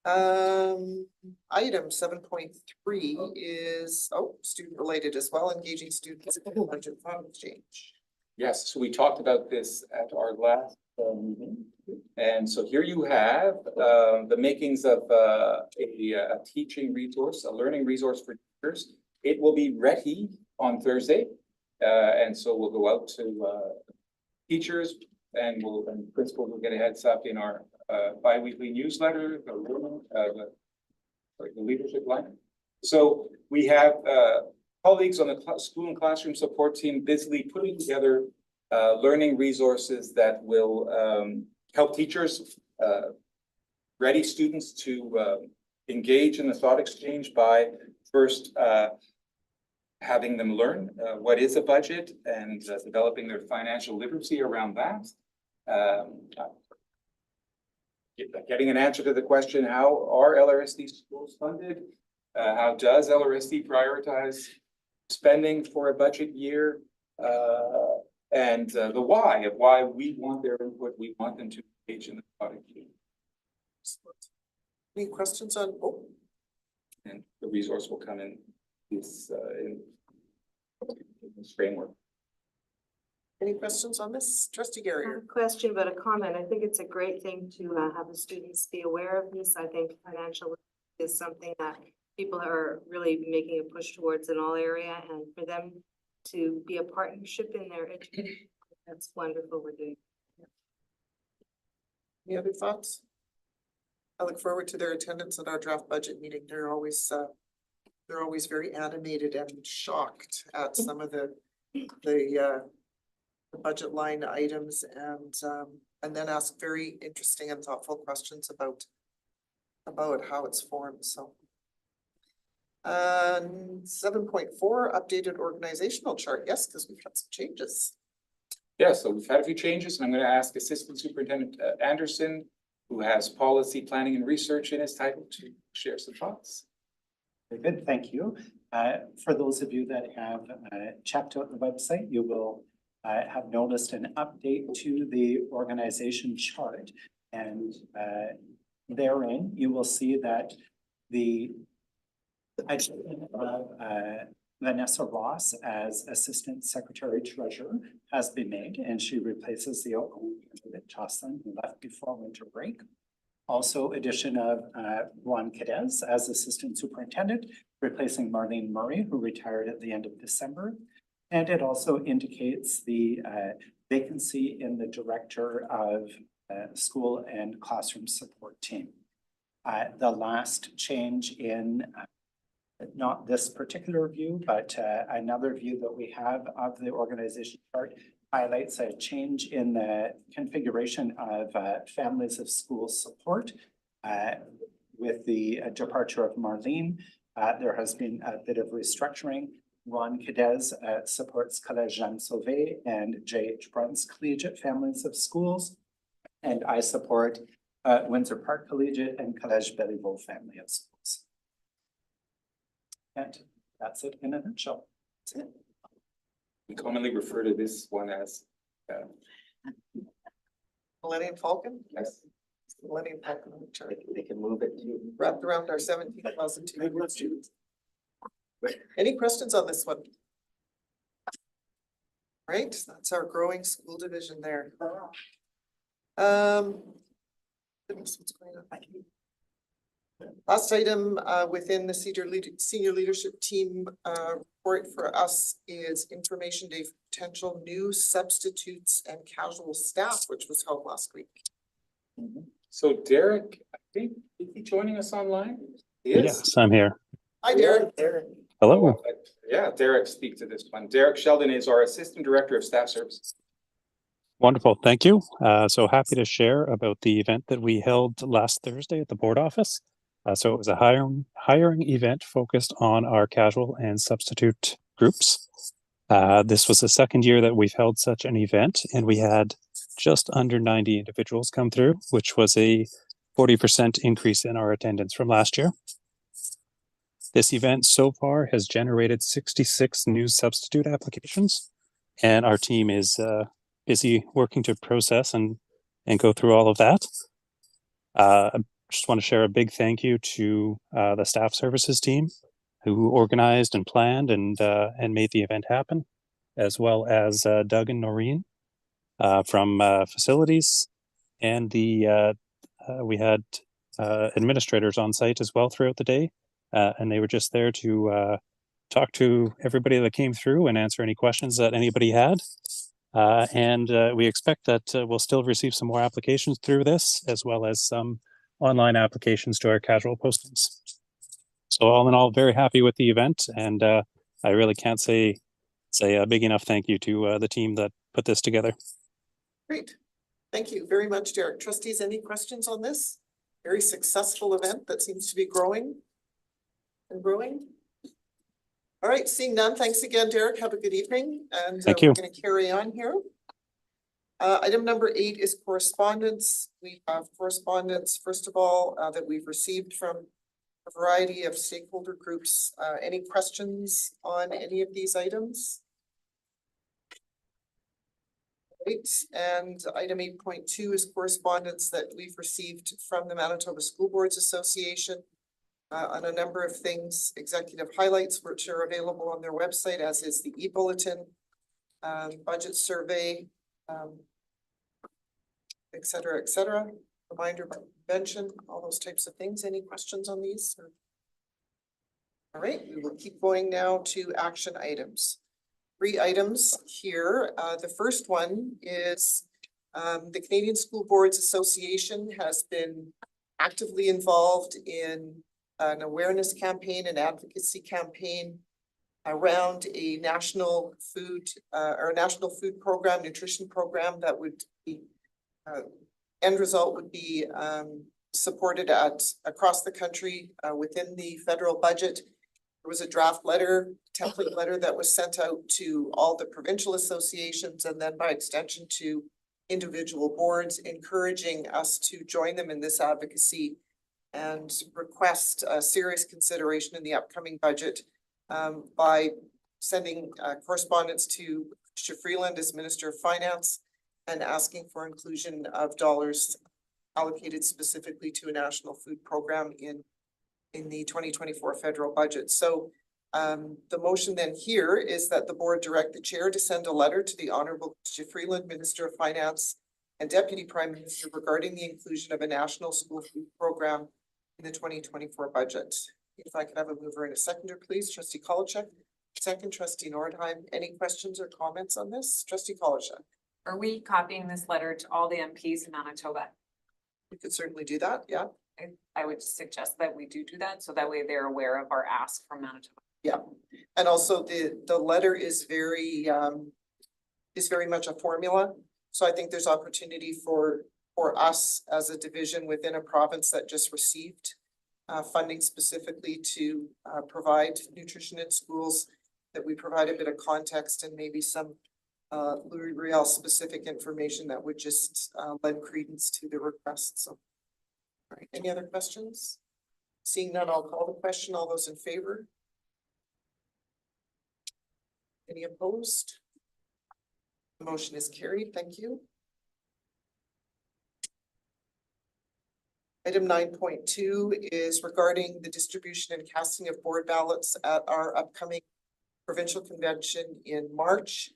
[SPEAKER 1] Item 7.3 is, student related as well, engaging students in budget fund exchange.
[SPEAKER 5] Yes, so we talked about this at our last meeting. And so here you have the makings of a teaching resource, a learning resource for teachers. It will be ready on Thursday. And so we'll go out to teachers and principals will get a heads up in our bi-weekly newsletter, the leadership line. So we have colleagues on the school and classroom support team busily putting together learning resources that will help teachers ready students to engage in the thought exchange by first having them learn what is a budget and developing their financial literacy around that. Getting an answer to the question, how are LRSD schools funded? How does LRSD prioritize spending for a budget year? And the why of why we want their input, we want them to engage in the product.
[SPEAKER 1] Any questions on,
[SPEAKER 5] and the resource will come in this framework.
[SPEAKER 1] any questions on this? Trustee
[SPEAKER 2] I have
[SPEAKER 1] Garrier.
[SPEAKER 2] a question, but a comment. I think it's a great thing to have the students be aware of this. I think financial is something that people are really making a push towards in all area, and for them to be a partnership in their education, that's wonderful. We're doing.
[SPEAKER 1] Any other thoughts? I look forward to their attendance at our draft budget meeting. They're always very animated and shocked at some of the budget line items and then ask very interesting and thoughtful questions about how it's formed, so. 7.4 updated organizational chart. Yes, because we've had some changes.
[SPEAKER 5] Yeah, so we've had a few changes, and I'm going to ask Assistant Superintendent Anderson, who has policy planning and research in his title, to share some thoughts.
[SPEAKER 14] Very good, thank you. For those of you that have checked out the website, you will have noticed an update to the organization chart. And therein, you will see that the addition of Vanessa Ross as Assistant Secretary Treasurer has been made, and she replaces the outgoing candidate Jocelyn, who left before winter break. Also, addition of Juan Cadez as Assistant Superintendent, replacing Marlene Murray, who retired at the end of December. And it also indicates the vacancy in the Director of School and Classroom Support Team. The last change in not this particular view, but another view that we have of the organization chart highlights a change in the configuration of families of school support. With the departure of Marlene, there has been a bit of restructuring. Ron Cadez supports Collège Jean Sauvé and J.H. Bruns Collegiate Families of Schools. And I support Windsor Park Collegiate and Collège Belleville Family of Schools. And that's it in a nutshell. That's it.
[SPEAKER 5] We commonly refer to this one as
[SPEAKER 1] Millennium Falcon?
[SPEAKER 5] yes.
[SPEAKER 1] Millennium Falcon on the chart.
[SPEAKER 11] They can move it to.
[SPEAKER 1] Wrapped around our 17,200 students. Any questions on this one? Right, that's our growing school division there. Goodness, what's going on? Last item within the senior leadership team report for us is information day for potential new substitutes and casual staff, which was held last week.
[SPEAKER 5] So Derek, I think, is he joining us online? He is.
[SPEAKER 15] Yes, I'm here.
[SPEAKER 1] Hi, Derek.
[SPEAKER 15] Hello.
[SPEAKER 5] Yeah, Derek, speak to this one. Derek Sheldon is our Assistant Director of Staff Services.
[SPEAKER 15] Wonderful. Thank you. So happy to share about the event that we held last Thursday at the board office. So it was a hiring event focused on our casual and substitute groups. This was the second year that we've held such an event, and we had just under 90 individuals come through, which was a 40% increase in our attendance from last year. This event so far has generated 66 new substitute applications, and our team is busy working to process and go through all of that. I just want to share a big thank you to the staff services team who organized and planned and made the event happen, as well as Doug and Noreen from facilities, and we had administrators on site as well throughout the day, and they were just there to talk to everybody that came through and answer any questions that anybody had. And we expect that we'll still receive some more applications through this, as well as some online applications to our casual postings. So all in all, very happy with the event, and I really can't say a big enough thank you to the team that put this together.
[SPEAKER 1] Great. Thank you very much, Derek. Trustees, any questions on this? Very successful event that seems to be growing and growing. All right, seeing none, thanks again, Derek. Have a good evening, and
[SPEAKER 15] Thank you.
[SPEAKER 1] we're going to carry on here. Item number 8 is correspondence. We have correspondence, first of all, that we've received from a variety of stakeholder groups. Any questions on any of these items? Right, and item 8.2 is correspondence that we've received from the Manitoba School Boards Association on a number of things, executive highlights, which are available on their website, as is the e-bulletin, budget survey, et cetera, reminder about convention, all those types of things. Any questions on these? All right, we will keep going now to action items. 3 items here. The first one is the Canadian School Boards Association has been actively involved in an awareness campaign, an advocacy campaign around a national food program, nutrition program that would be end result would be supported across the country within the federal budget. There was a draft letter, template letter that was sent out to all the provincial associations and then by extension to individual boards, encouraging us to join them in this advocacy and request serious consideration in the upcoming budget by sending correspondence to Chrystia Freeland as Minister of Finance and asking for inclusion of dollars allocated specifically to a national food program in the 2024 federal budget. So the motion then here is that the board direct the chair to send a letter to the Honorable Chrystia Freeland, Minister of Finance and Deputy Prime Minister regarding the inclusion of a national school food program in the 2024 budget. If I could have a mover and a seconder, please. Trustee Kolachek, second. Trustee Nordheim. Any questions or comments on this? Trustee Kolachek.
[SPEAKER 12] Are we copying this letter to all the MPs in Manitoba?
[SPEAKER 1] We could certainly do that, yeah.
[SPEAKER 12] I would suggest that we do that, so that way they're aware of our ask from Manitoba.
[SPEAKER 1] Yeah, and also the letter is very much a formula. So I think there's opportunity for us as a division within a province that just received funding specifically to provide nutrition in schools, that we provide a bit of context and maybe some Louis Riel specific information that would just lend credence to the request. So, all right, any other questions? Seeing none, I'll call the question. All those in favor? Any opposed? The motion is carried. Thank you. Item 9.2 is regarding the distribution and casting of board ballots at our upcoming provincial convention in March.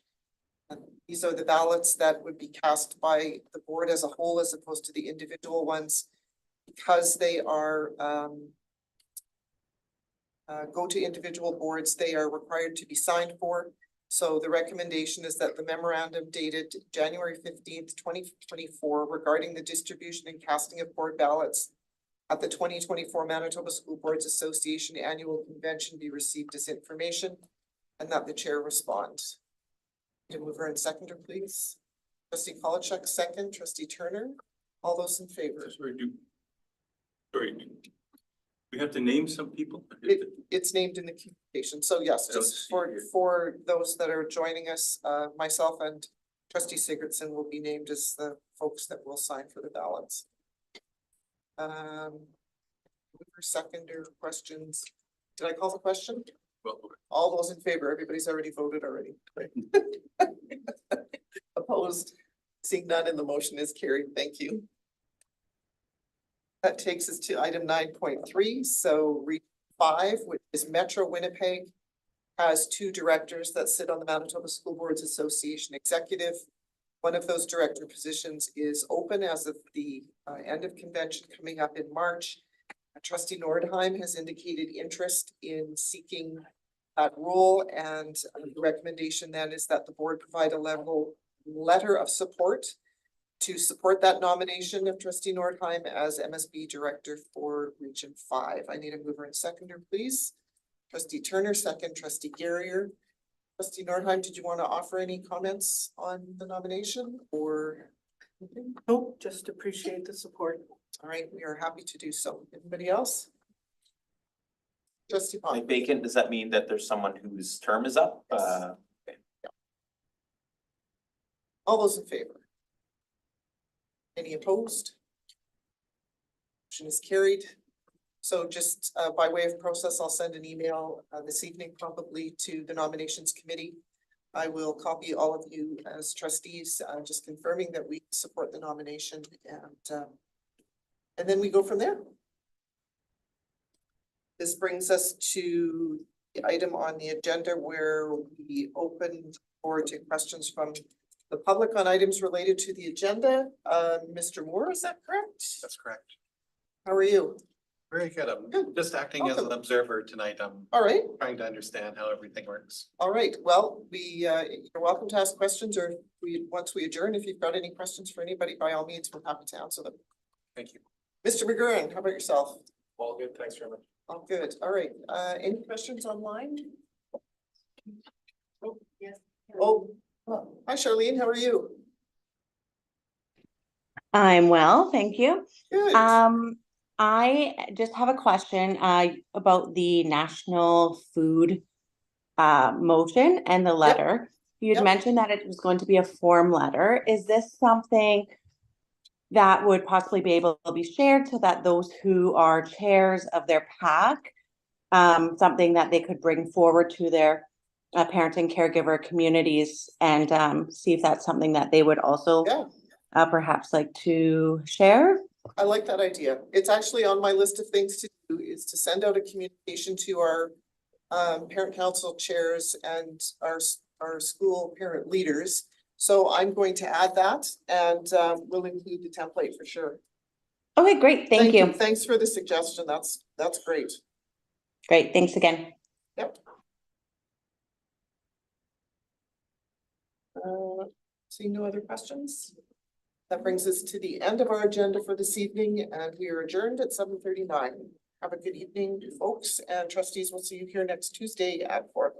[SPEAKER 1] And these are the ballots that would be cast by the board as a whole, as opposed to the individual ones because they are go to individual boards, they are required to be signed for. So the recommendation is that the memorandum dated January 15th, 2024 regarding the distribution and casting of board ballots at the 2024 Manitoba School Boards Association Annual Convention be received as information, and that the chair responds. Mover and seconder, please. Trustee Kolachek, second. Trustee Turner. All those in favor?
[SPEAKER 3] Sorry, we have to name some people?
[SPEAKER 1] It's named in the communication. So yes, just for those that are joining us, myself and Trustee Sigurdsson will be named as the folks that will sign for the ballots. Mover, seconder, questions. Did I call the question?
[SPEAKER 3] Well,
[SPEAKER 1] All those in favor, everybody's already voted already. Opposed, seeing none, and the motion is carried. Thank you. That takes us to item 9.3. So Region 5, which is Metro Winnipeg, has two directors that sit on the Manitoba School Boards Association Executive. One of those director positions is open as of the end of convention coming up in March. Trustee Nordheim has indicated interest in seeking that role, and the recommendation then is that the board provide a letter of support to support that nomination of Trustee Nordheim as MSB Director for Region 5. I need a mover and seconder, please. Trustee Turner, second. Trustee Garrier. Trustee Nordheim, did you want to offer any comments on the nomination or? Nope, just appreciate the support. All right, we are happy to do so. Anybody else? Trustee Pond.
[SPEAKER 10] Like vacant, does that mean that there's someone whose term is up?
[SPEAKER 1] All those in favor? Any opposed? Motion is carried. So just by way of process, I'll send an email this evening probably to the nominations committee. I will copy all of you as trustees, just confirming that we support the nomination, and then we go from there. This brings us to the item on the agenda where we open forward to questions from the public on items related to the agenda. Mr. Moore, is that correct?
[SPEAKER 16] That's correct.
[SPEAKER 1] How are you?
[SPEAKER 16] Very good. I'm just acting as an observer tonight. I'm
[SPEAKER 1] All right.
[SPEAKER 16] trying to understand how everything works.
[SPEAKER 1] All right. Well, you're welcome to ask questions, or once we adjourn, if you've got any questions for anybody, by all means, we're happy to answer them.
[SPEAKER 16] Thank you.
[SPEAKER 1] Mr. McGurran, how about yourself?
[SPEAKER 16] All good. Thanks very much.
[SPEAKER 1] All good. All right. Any questions online? Oh, yes. Oh, hi, Charlene. How are you?
[SPEAKER 17] I'm well, thank you.
[SPEAKER 1] Good.
[SPEAKER 17] I just have a question about the national food motion and the letter. You'd
[SPEAKER 1] Yep.
[SPEAKER 17] mentioned that it was going to be a form letter. Is this something that would possibly be able to be shared so that those who are chairs of their PAC, something that they could bring forward to their parent and caregiver communities and see if that's something that they would also perhaps like to share?
[SPEAKER 1] I like that idea. It's actually on my list of things to do, is to send out a communication to our parent council chairs and our school parent leaders. So I'm going to add that, and we'll include the template for sure.
[SPEAKER 17] Okay, great. Thank you.
[SPEAKER 1] Thanks for the suggestion. That's great.
[SPEAKER 17] Great. Thanks again.
[SPEAKER 1] Yep. Seeing no other questions? That brings us to the end of our agenda for this evening, and we are adjourned at 7:39. Have a good evening, folks, and trustees. We'll see you here next Tuesday at 4 o'clock.